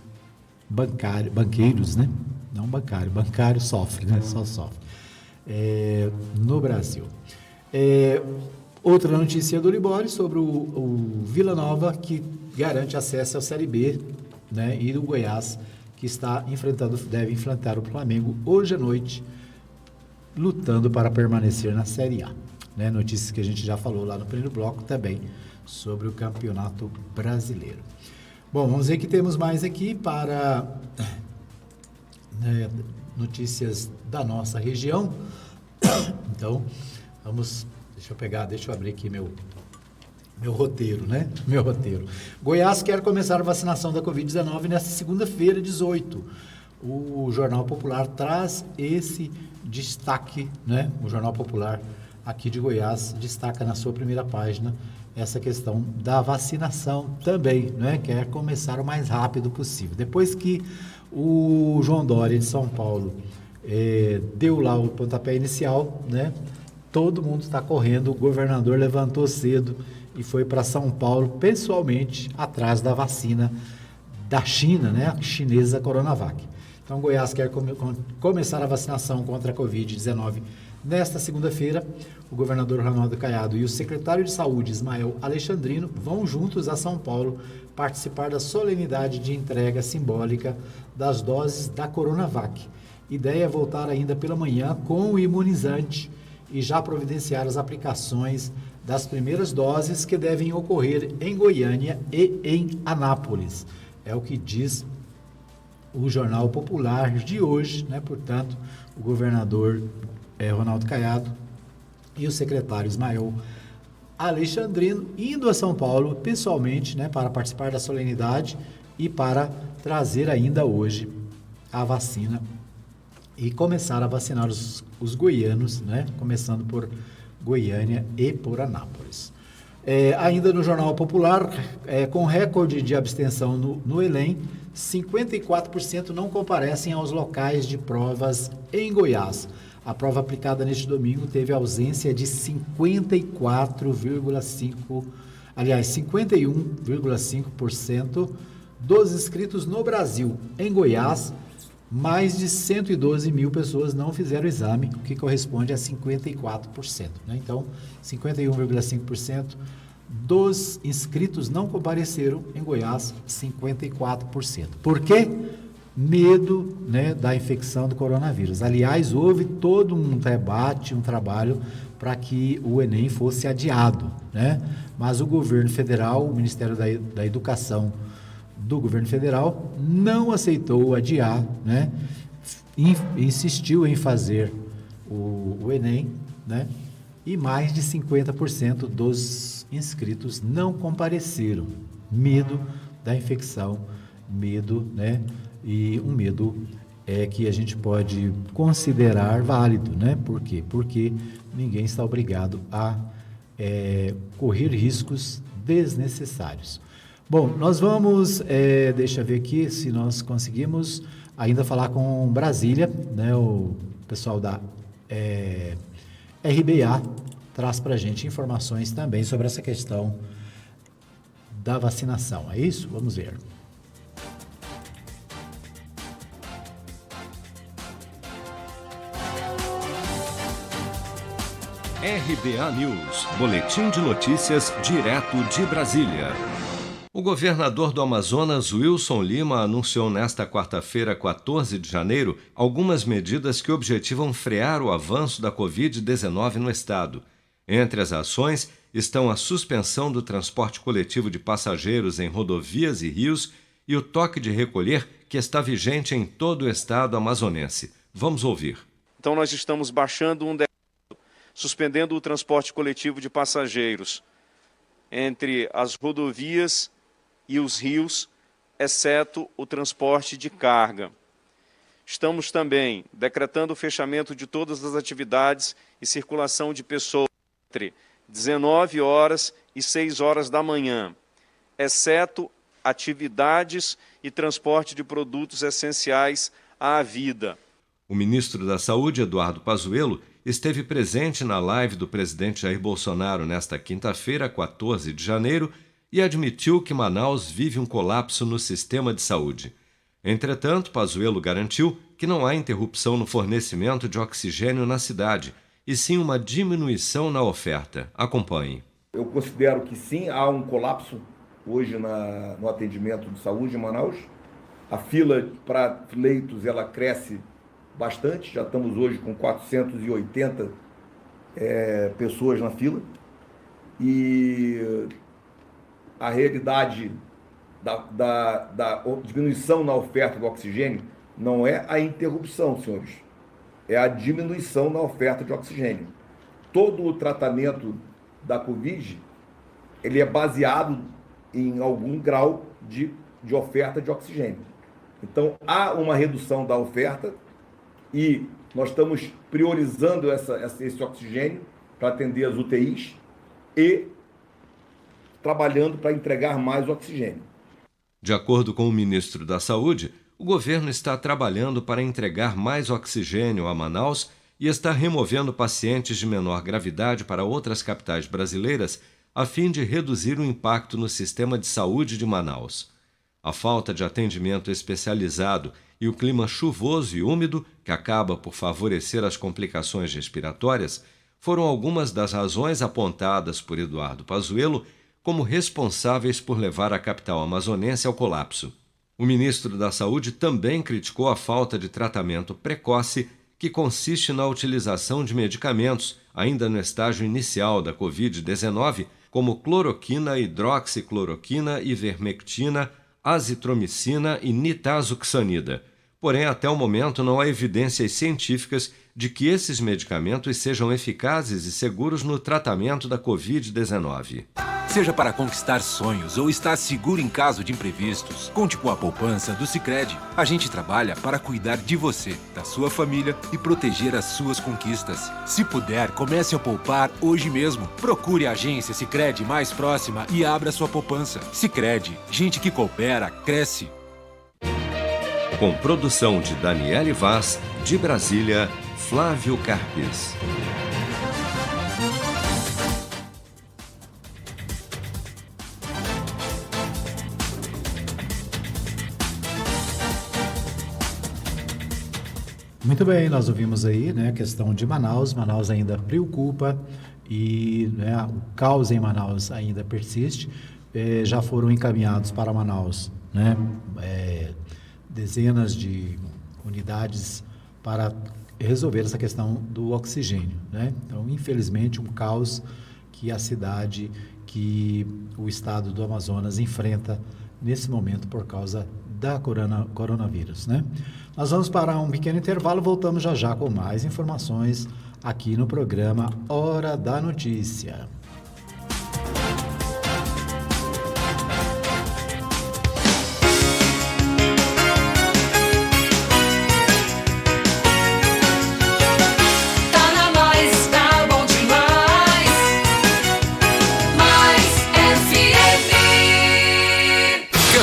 banqueiros, né? Não bancário sofre, né? Só sofre no Brasil. Outra notícia do Libório sobre o Vila Nova, que garante acesso à Série B, né? E do Goiás, que deve enfrentar o Flamengo hoje à noite, lutando para permanecer na Série A. Né? Notícias que a gente já falou lá no primeiro bloco também sobre o Campeonato Brasileiro. Bom, vamos ver que temos mais aqui para notícias da nossa região. Então, deixa eu abrir aqui meu roteiro, né? Meu roteiro. Goiás quer começar a vacinação da Covid-19 nesta segunda-feira, 18. O Jornal Popular traz esse destaque, né? O Jornal Popular aqui de Goiás destaca na sua primeira página essa questão da vacinação também, né? Quer começar o mais rápido possível. Depois que o João Dória de São Paulo deu lá o pontapé inicial, né? Todo mundo está correndo, o governador levantou cedo e foi para São Paulo pessoalmente atrás da vacina da China, né? A chinesa Coronavac. Então, Goiás quer começar a vacinação contra a Covid-19 nesta segunda-feira. O governador Ronaldo Caiado e o secretário de Saúde, Ismael Alexandrino, vão juntos a São Paulo participar da solenidade de entrega simbólica das doses da Coronavac. Ideia é voltar ainda pela manhã com o imunizante e já providenciar as aplicações das primeiras doses que devem ocorrer em Goiânia e em Anápolis. É o que diz o Jornal Popular de hoje, né? Portanto, o governador Ronaldo Caiado e o secretário Ismael Alexandrino indo a São Paulo pessoalmente, né, para participar da solenidade e para trazer ainda hoje a vacina e começar a vacinar os goianos, né, começando por Goiânia e por Anápolis. Ainda no Jornal Popular, com recorde de abstenção no Enem, 54% não comparecem aos locais de provas em Goiás. A prova aplicada neste domingo teve ausência de 51,5% dos inscritos no Brasil. Em Goiás, mais de 112 mil pessoas não fizeram o exame, o que corresponde a 54%. Né? Então, 51,5% dos inscritos não compareceram. Em Goiás, 54%. Por quê? Medo, né, da infecção do coronavírus. Aliás, houve todo um debate, um trabalho para que o Enem fosse adiado, né? Mas o governo federal, o Ministério da Educação do governo federal, não aceitou adiar, né? Insistiu em fazer o Enem, né? E mais de 50% dos inscritos não compareceram. Medo da infecção, medo, né? E um medo que a gente pode considerar válido, né? Por quê? Porque ninguém está obrigado a correr riscos desnecessários. Bom, nós vamos, deixa eu ver aqui se nós conseguimos ainda falar com Brasília, né? O pessoal da RBA traz para a gente informações também sobre essa questão da vacinação. É isso? Vamos ver. RBA News, boletim de notícias direto de Brasília. O governador do Amazonas, Wilson Lima, anunciou nesta quarta-feira, 14 de janeiro, algumas medidas que objetivam frear o avanço da Covid-19 no estado. Entre as ações estão a suspensão do transporte coletivo de passageiros em rodovias e rios e o toque de recolher que está vigente em todo o estado amazonense. Vamos ouvir. Então nós estamos baixando um decreto, suspendendo o transporte coletivo de passageiros entre as rodovias e os rios, exceto o transporte de carga. Estamos também decretando o fechamento de todas as atividades e circulação de pessoas entre 19 horas e 6 horas da manhã, exceto atividades e transporte de produtos essenciais à vida. O ministro da Saúde, Eduardo Pazuello, esteve presente na live do presidente Jair Bolsonaro nesta quinta-feira, 14 de janeiro, e admitiu que Manaus vive um colapso no sistema de saúde. Entretanto, Pazuello garantiu que não há interrupção no fornecimento de oxigênio na cidade, e sim uma diminuição na oferta. Acompanhe. Eu considero que sim, há um colapso hoje no atendimento de saúde em Manaus. A fila para leitos ela cresce bastante, já estamos hoje com 480 pessoas na fila. E a realidade da diminuição na oferta do oxigênio não é a interrupção, senhores, é a diminuição na oferta de oxigênio. Todo o tratamento da Covid, ele é baseado em algum grau de oferta de oxigênio. Então, há uma redução da oferta e nós estamos priorizando esse oxigênio para atender as UTIs e trabalhando para entregar mais oxigênio. De acordo com o ministro da Saúde, o governo está trabalhando para entregar mais oxigênio a Manaus e está removendo pacientes de menor gravidade para outras capitais brasileiras a fim de reduzir o impacto no sistema de saúde de Manaus. A falta de atendimento especializado e o clima chuvoso e úmido, que acaba por favorecer as complicações respiratórias, foram algumas das razões apontadas por Eduardo Pazuello como responsáveis por levar a capital amazonense ao colapso. O ministro da Saúde também criticou a falta de tratamento precoce, que consiste na utilização de medicamentos, ainda no estágio inicial da Covid-19, como cloroquina, hidroxicloroquina, ivermectina, azitromicina e nitazoxanida. Porém, até o momento não há evidências científicas de que esses medicamentos sejam eficazes e seguros no tratamento da Covid-19. Seja para conquistar sonhos ou estar seguro em caso de imprevistos, conte com a poupança do Sicredi. A gente trabalha para cuidar de você, da sua família e proteger as suas conquistas. Se puder, comece a poupar hoje mesmo. Procure a agência Sicredi mais próxima e abra sua poupança. Sicredi, gente que coopera, cresce. Com produção de Daniele Vaz, de Brasília, Flávio Carpes. Muito bem, nós ouvimos aí, né, a questão de Manaus. Manaus ainda preocupa e, né, o caos em Manaus ainda persiste. Já foram encaminhados para Manaus, né, dezenas de unidades para resolver essa questão do oxigênio, né? Então, infelizmente, um caos que a cidade, que o estado do Amazonas enfrenta nesse momento por causa da coronavírus, né? Nós vamos para um pequeno intervalo, voltamos já já com mais informações aqui no programa Hora da Notícia.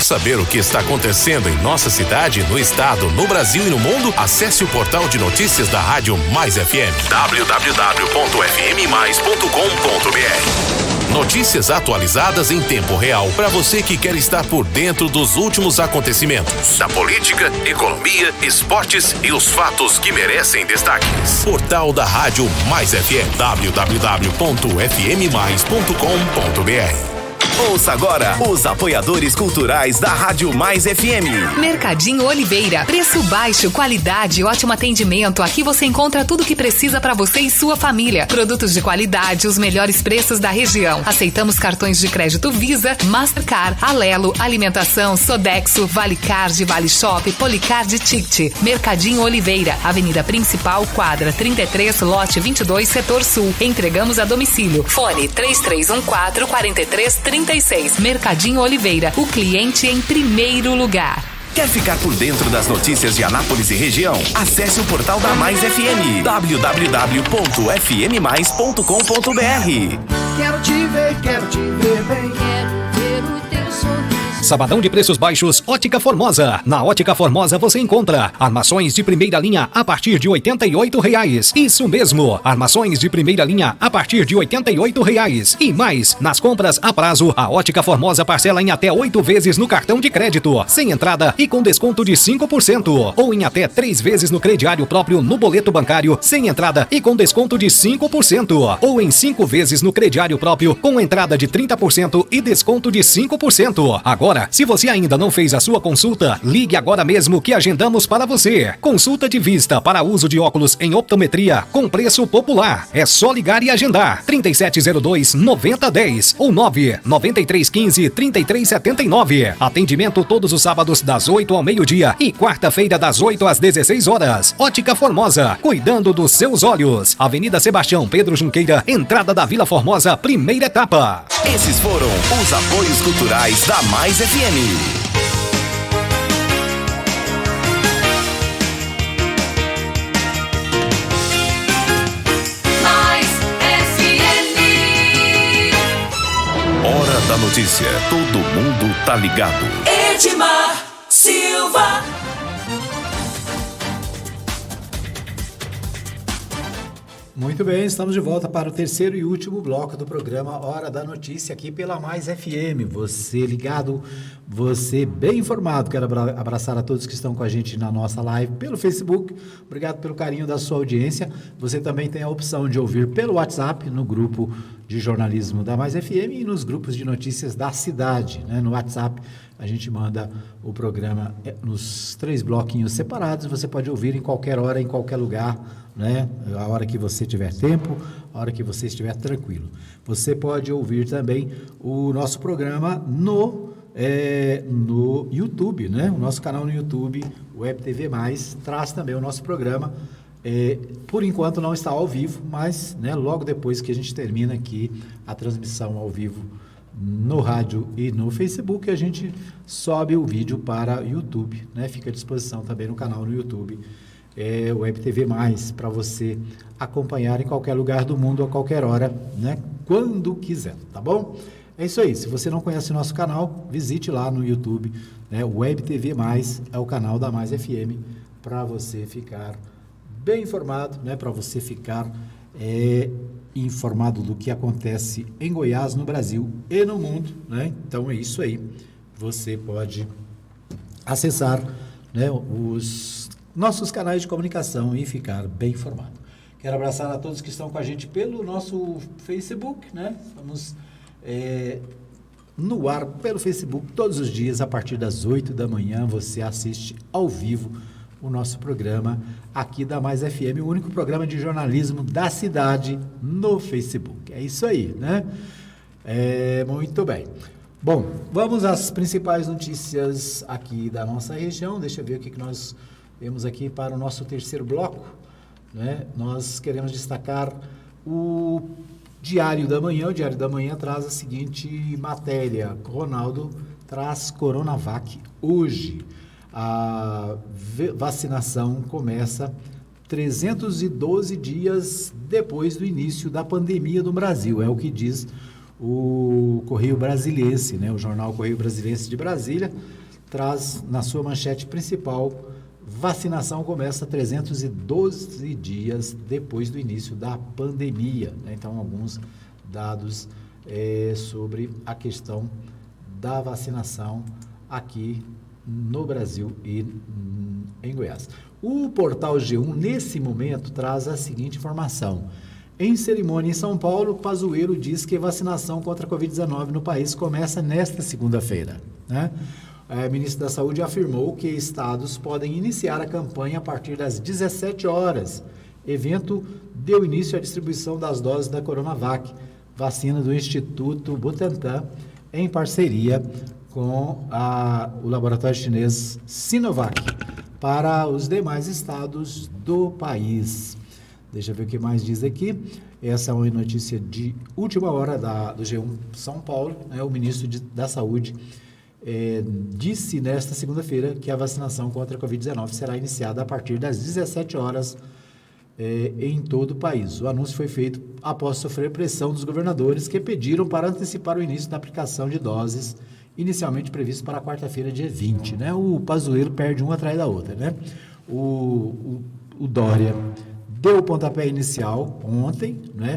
Saber o que está acontecendo em nossa cidade, no estado, no Brasil e no mundo? Acesse o portal de notícias da Rádio Mais FM, www.fmmais.com.br. Notícias atualizadas em tempo real para você que quer estar por dentro dos últimos acontecimentos da política, economia, esportes e os fatos que merecem destaques. Portal da Rádio Mais FM, www.fmmais.com.br. Ouça agora os apoiadores culturais da Rádio Mais FM. Mercadinho Oliveira. Preço baixo, qualidade, ótimo atendimento. Aqui você encontra tudo o que precisa para você e sua família. Produtos de qualidade, os melhores preços da região. Aceitamos cartões de crédito Visa, Mastercard, Alelo, Alimentação, Sodexo, Vale Card, Vale Shop, Policard Ticket. Mercadinho Oliveira. Avenida Principal, quadra 33, lote 22, setor sul. Entregamos a domicílio. Fone 3314-4336. Mercadinho Oliveira, o cliente em primeiro lugar. Quer ficar por dentro das notícias de Anápolis e região? Acesse o portal da Mais FM, www.fmmais.com.br. Quero te ver bem. Quero ver o teu sorriso. Sabadão de preços baixos, Ótica Formosa. Na Ótica Formosa você encontra armações de primeira linha a partir de R$ 88,00. Isso mesmo, armações de primeira linha a partir de R$ 88,00. E mais, nas compras a prazo, a Ótica Formosa parcela em até 8 vezes no cartão de crédito, sem entrada e com desconto de 5%. Ou em até 3 vezes no crediário próprio no boleto bancário, sem entrada e com desconto de 5%. Ou em 5 vezes no crediário próprio, com entrada de 30% e desconto de 5%. Agora, se você ainda não fez a sua consulta, ligue agora mesmo que agendamos para você. Consulta de vista para uso de óculos em optometria com preço popular. É só ligar e agendar. 3702-9010 ou 99315-3379. Atendimento todos os sábados das 8 ao meio-dia e quarta-feira das 8 às 16 horas. Ótica Formosa, cuidando dos seus olhos. Avenida Sebastião Pedro Junqueira, entrada da Vila Formosa, primeira etapa. Esses foram os apoios culturais da Mais FM. Mais FM. Hora da notícia. Todo mundo tá ligado. Edmar Silva. Muito bem, estamos de volta para o terceiro e último bloco do programa Hora da Notícia aqui pela Mais FM. Você ligado, você bem informado. Quero abraçar a todos que estão com a gente na nossa live pelo Facebook. Obrigado pelo carinho da sua audiência. Você também tem a opção de ouvir pelo WhatsApp, no grupo de jornalismo da Mais FM e nos grupos de notícias da cidade, né? No WhatsApp, a gente manda o programa nos 3 bloquinhos separados. Você pode ouvir em qualquer hora, em qualquer lugar, né? A hora que você tiver tempo, a hora que você estiver tranquilo. Você pode ouvir também o nosso programa no YouTube, né? O nosso canal no YouTube, Web TV Mais, traz também o nosso programa. Por enquanto não está ao vivo, mas, né, logo depois que a gente termina aqui a transmissão ao vivo no rádio e no Facebook, a gente sobe o vídeo para o YouTube, né? Fica à disposição também no canal no YouTube, Web TV Mais, para você acompanhar em qualquer lugar do mundo, a qualquer hora, né? Quando quiser, tá bom? É isso aí. Se você não conhece o nosso canal, visite lá no YouTube, né? Web TV Mais é o canal da Mais FM, para você ficar bem informado, né? Para você ficar informado do que acontece em Goiás, no Brasil e no mundo, né? Então é isso aí. Você pode acessar, né, os nossos canais de comunicação e ficar bem informado. Quero abraçar a todos que estão com a gente pelo nosso Facebook, né? Estamos no ar pelo Facebook todos os dias, a partir das 8 da manhã, você assiste ao vivo o nosso programa aqui da Mais FM, o único programa de jornalismo da cidade no Facebook. É isso aí, né? Muito bem. Bom, vamos às principais notícias aqui da nossa região. Deixa eu ver o que nós temos aqui para o nosso terceiro bloco, né? Nós queremos destacar o Diário da Manhã. O Diário da Manhã traz a seguinte matéria: Ronaldo traz Coronavac hoje. A vacinação começa 312 dias depois do início da pandemia no Brasil. É o que diz o Correio Brasiliense, né? O jornal Correio Brasiliense de Brasília traz na sua manchete principal: vacinação começa 312 dias depois do início da pandemia, né? Então, alguns dados sobre a questão da vacinação aqui no Brasil e em Goiás. O portal G1, nesse momento, traz a seguinte informação: em cerimônia em São Paulo, Pazuello diz que a vacinação contra a Covid-19 no país começa nesta segunda-feira, né? O ministro da Saúde afirmou que estados podem iniciar a campanha a partir das 17 horas. Evento deu início à distribuição das doses da Coronavac, vacina do Instituto Butantan, em parceria com o laboratório chinês Sinovac, para os demais estados do país. Deixa eu ver o que mais diz aqui. Essa é uma notícia de última hora do G1 São Paulo, né? O ministro da Saúde disse nesta segunda-feira que a vacinação contra a Covid-19 será iniciada a partir das 17 horas em todo o país. O anúncio foi feito após sofrer pressão dos governadores, que pediram para antecipar o início da aplicação de doses inicialmente previsto para quarta-feira, dia 20, né? O Pazuello perde uma atrás da outra, né? O Dória deu o pontapé inicial ontem, né?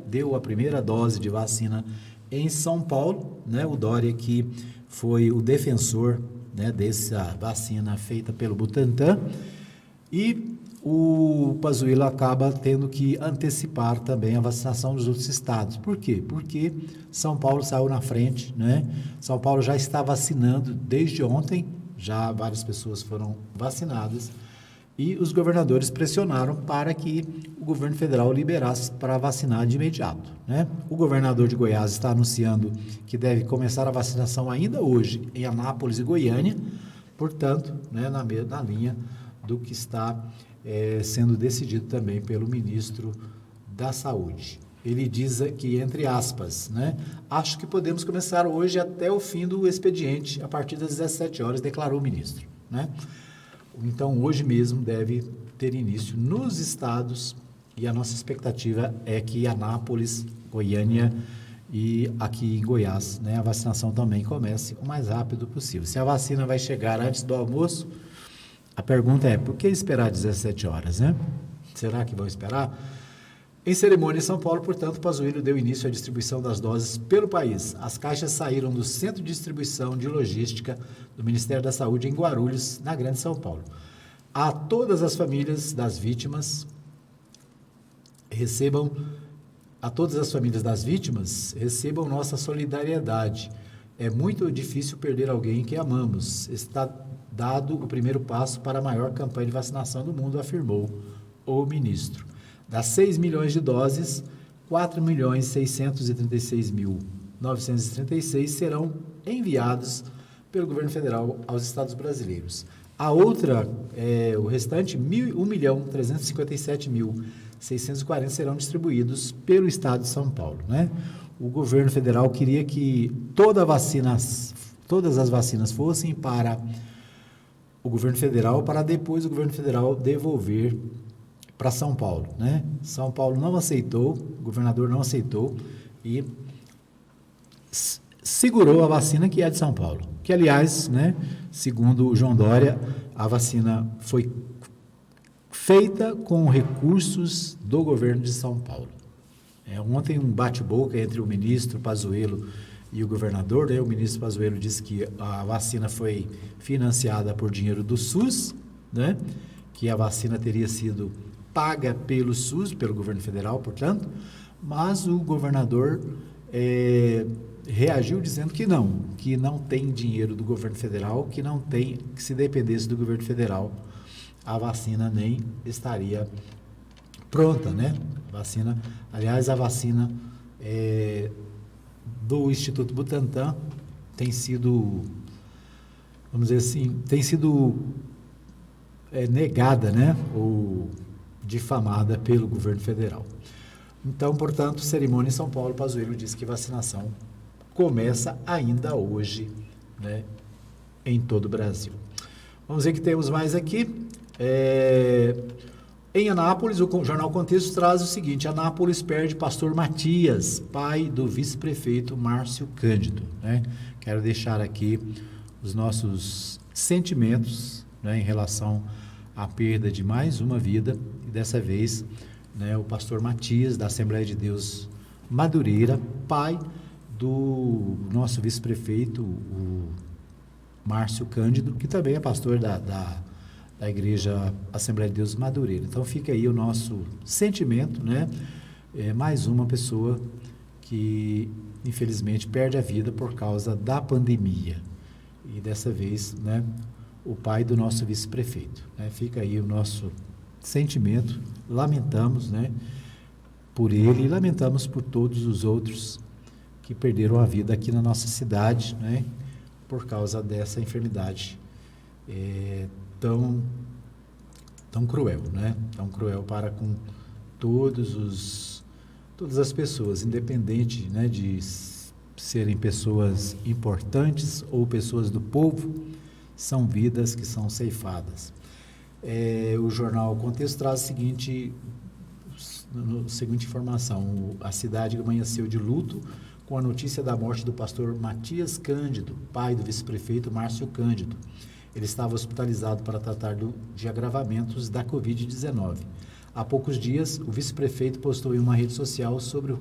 Deu a primeira dose de vacina em São Paulo, né? O Dória, que foi o defensor, né, dessa vacina feita pelo Butantan, e o Pazuello acaba tendo que antecipar também a vacinação dos outros estados. Por quê? Porque São Paulo saiu na frente, né? São Paulo já está vacinando desde ontem, já várias pessoas foram vacinadas, e os governadores pressionaram para que o governo federal liberasse para vacinar de imediato, né? O governador de Goiás está anunciando que deve começar a vacinação ainda hoje em Anápolis e Goiânia, portanto, né, na linha do que está sendo decidido também pelo ministro da Saúde. Ele diz aqui, entre aspas, né? Acho que podemos começar hoje até o fim do expediente, a partir das 17 horas, declarou o ministro, né? Então, hoje mesmo deve ter início nos estados, e a nossa expectativa é que Anápolis, Goiânia e aqui em Goiás, né, a vacinação também comece o mais rápido possível. Se a vacina vai chegar antes do almoço, a pergunta é, por que esperar 17 horas, né? Será que vão esperar? Em cerimônia em São Paulo, portanto, Pazuello deu início à distribuição das doses pelo país. As caixas saíram do Centro de Distribuição de Logística do Ministério da Saúde em Guarulhos, na Grande São Paulo. A todas as famílias das vítimas, recebam nossa solidariedade. É muito difícil perder alguém que amamos. Está dado o primeiro passo para a maior campanha de vacinação do mundo, afirmou o ministro. Das 6 milhões de doses, 4.636.936 serão enviados pelo governo federal aos estados brasileiros. A outra, o restante, 1.357.640 serão distribuídos pelo estado de São Paulo, né? O governo federal queria que todas as vacinas fossem para o governo federal, para depois o governo federal devolver para São Paulo, né? São Paulo não aceitou, o governador não aceitou e segurou a vacina que é de São Paulo. Que, aliás, né, segundo o João Dória, a vacina foi feita com recursos do governo de São Paulo. Ontem um bate-boca entre o ministro Pazuello e o governador, né? O ministro Pazuello disse que a vacina foi financiada por dinheiro do SUS, né? Que a vacina teria sido paga pelo SUS, pelo governo federal, portanto, mas o governador reagiu dizendo que não tem dinheiro do governo federal, que se dependesse do governo federal, a vacina nem estaria pronta, né? A vacina do Instituto Butantan tem sido, vamos dizer assim, negada, né? Ou difamada pelo governo federal. Então, portanto, cerimônia em São Paulo, Pazuello disse que vacinação começa ainda hoje, né, em todo o Brasil. Vamos ver o que temos mais aqui. Em Anápolis, o Jornal Contexto traz o seguinte: Anápolis perde pastor Matias, pai do vice-prefeito Márcio Cândido, né? Quero deixar aqui os nossos sentimentos, né, em relação à perda de mais uma vida, e dessa vez, né, o pastor Matias, da Assembleia de Deus Madureira, pai do nosso vice-prefeito, o Márcio Cândido, que também é pastor da Igreja Assembleia de Deus Madureira. Então fica aí o nosso sentimento, né? Mais uma pessoa que infelizmente perde a vida por causa da pandemia. E dessa vez, né, o pai do nosso vice-prefeito, né? Fica aí o nosso sentimento, lamentamos, né, por ele e lamentamos por todos os outros que perderam a vida aqui na nossa cidade, né, por causa dessa enfermidade tão cruel, né? Tão cruel para com todas as pessoas, independente, né, de serem pessoas importantes ou pessoas do povo, são vidas que são ceifadas. O jornal Contexto traz a seguinte informação: a cidade amanheceu de luto com a notícia da morte do pastor Matias Cândido, pai do vice-prefeito Márcio Cândido. Ele estava hospitalizado para tratar de agravamentos da Covid-19. Há poucos dias, o vice-prefeito postou em uma rede social sobre o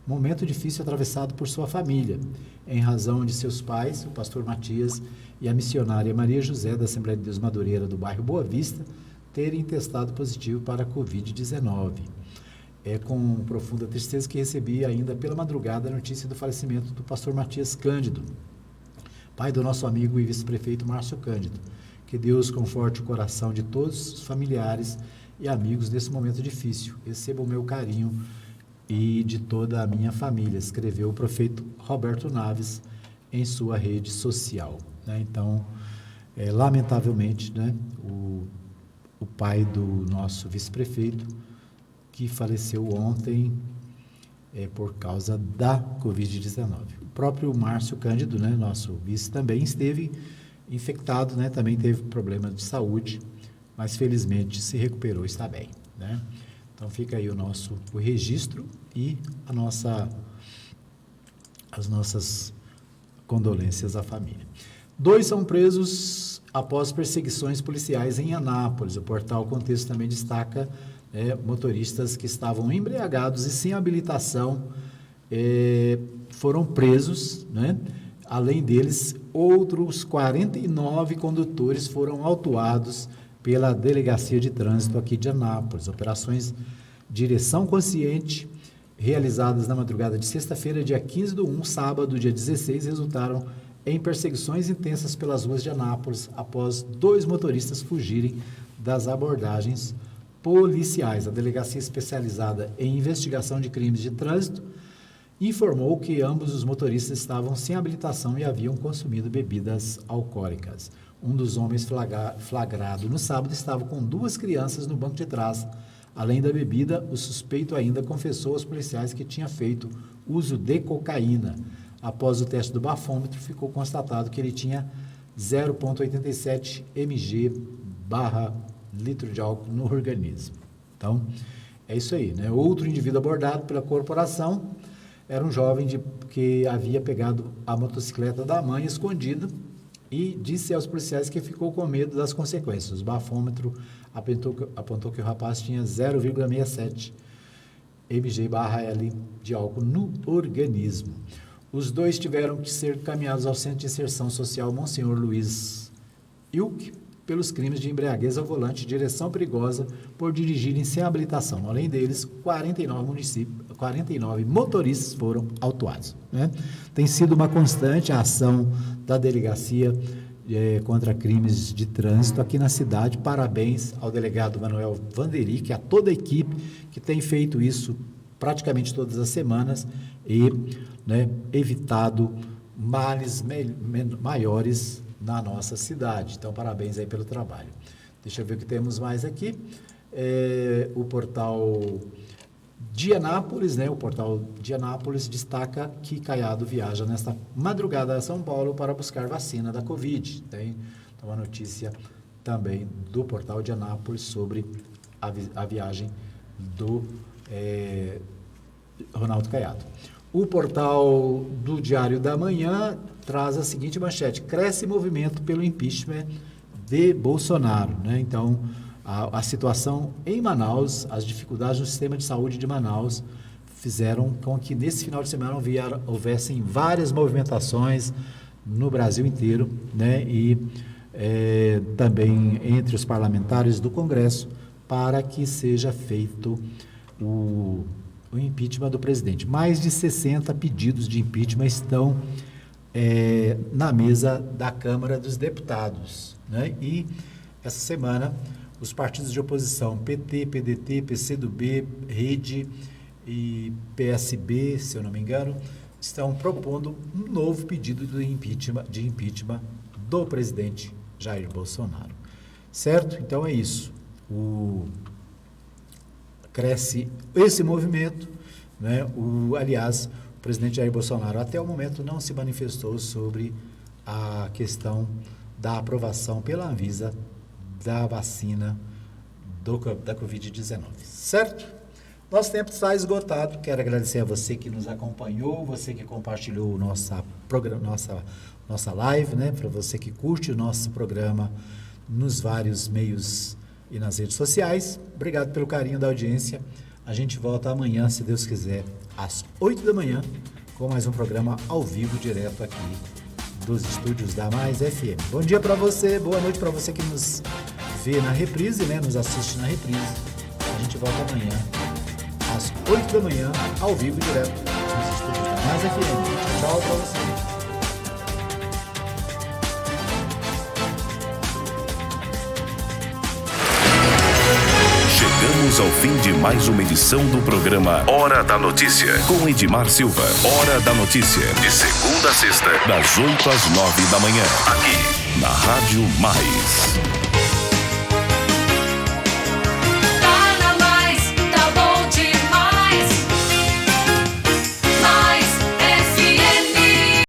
momento difícil atravessado por sua família, em razão de seus pais, o pastor Matias, e a missionária Maria José, da Assembleia de Deus Madureira, do bairro Boa Vista, terem testado positivo para a Covid-19. É com profunda tristeza que recebi ainda pela madrugada a notícia do falecimento do pastor Matias Cândido, pai do nosso amigo e vice-prefeito Márcio Cândido. Que Deus conforte o coração de todos os familiares e amigos nesse momento difícil. Receba o meu carinho e de toda a minha família, escreveu o prefeito Roberto Naves em sua rede social, né? Então, lamentavelmente, né, o pai do nosso vice-prefeito, que faleceu ontem por causa da Covid-19. O próprio Márcio Cândido, né, nosso vice, também esteve infectado, né, também teve problemas de saúde, mas felizmente se recuperou, está bem, né? Então fica aí o registro e as nossas condolências à família. 2 são presos após perseguições policiais em Anápolis. O portal Contexto também destaca motoristas que estavam embriagados e sem habilitação foram presos, né? Além deles, outros 49 condutores foram autuados pela Delegacia de Trânsito aqui de Anápolis. Operações Direção Consciente, realizadas na madrugada de sexta-feira, dia 15/1, sábado, dia 16, resultaram em perseguições intensas pelas ruas de Anápolis após 2 motoristas fugirem das abordagens policiais. A Delegacia Especializada em Investigação de Crimes de Trânsito informou que ambos os motoristas estavam sem habilitação e haviam consumido bebidas alcoólicas. Um dos homens flagrado no sábado estava com 2 crianças no banco de trás. Além da bebida, o suspeito ainda confessou aos policiais que tinha feito uso de cocaína. Após o teste do bafômetro, ficou constatado que ele tinha 0,87 mg/litro de álcool no organismo. Então, é isso aí, né? Outro indivíduo abordado pela corporação era um jovem que havia pegado a motocicleta da mãe escondido e disse aos policiais que ficou com medo das consequências. O bafômetro apontou que o rapaz tinha 0,67 mg/L de álcool no organismo. Os 2 tiveram que ser encaminhados ao Centro de Inserção Social Monsenhor Luiz Ilk pelos crimes de embriaguez ao volante e direção perigosa por dirigirem sem habilitação. Além deles, 49 motoristas foram autuados, né? Tem sido uma constante a ação da Delegacia contra crimes de trânsito aqui na cidade. Parabéns ao delegado Manuel Vanderick, a toda a equipe que tem feito isso praticamente todas as semanas e, né, evitado males maiores na nossa cidade. Então, parabéns aí pelo trabalho. Deixa eu ver o que temos mais aqui. O portal de Anápolis, né? O portal de Anápolis destaca que Caiado viaja nesta madrugada a São Paulo para buscar vacina da Covid. Tem uma notícia também do portal de Anápolis sobre a viagem do Ronaldo Caiado. O portal do Diário da Manhã traz a seguinte manchete: cresce movimento pelo impeachment de Bolsonaro, né? Então, a situação em Manaus, as dificuldades no sistema de saúde de Manaus fizeram com que nesse final de semana houvessem várias movimentações no Brasil inteiro, né? E também entre os parlamentares do Congresso para que seja feito o impeachment do presidente. Mais de 60 pedidos de impeachment estão na mesa da Câmara dos Deputados, né? E essa semana os partidos de oposição, PT, PDT, PCdoB, Rede e PSB, se eu não me engano, estão propondo um novo pedido de impeachment do presidente Jair Bolsonaro. Certo? Então é isso. Cresce esse movimento, né? Aliás, o presidente Jair Bolsonaro até o momento não se manifestou sobre a questão da aprovação pela Anvisa da vacina da Covid-19, certo? Nosso tempo está esgotado. Quero agradecer a você que nos acompanhou, você que compartilhou nossa live, né? Para você que curte o nosso programa nos vários meios e nas redes sociais. Obrigado pelo carinho da audiência. A gente volta amanhã, se Deus quiser, às 8 da manhã, com mais um programa ao vivo, direto aqui dos estúdios da Mais FM. Bom dia para você, boa noite para você que nos vê na reprise, né? Nos assiste na reprise. A gente volta amanhã, às 8 da manhã, ao vivo, direto dos estúdios da Mais FM. Tchau para você. Chegamos ao fim de mais uma edição do programa Hora da Notícia, com Edmar Silva. Hora da Notícia, de segunda a sexta, das 8 às 9 da manhã, aqui na Rádio Mais.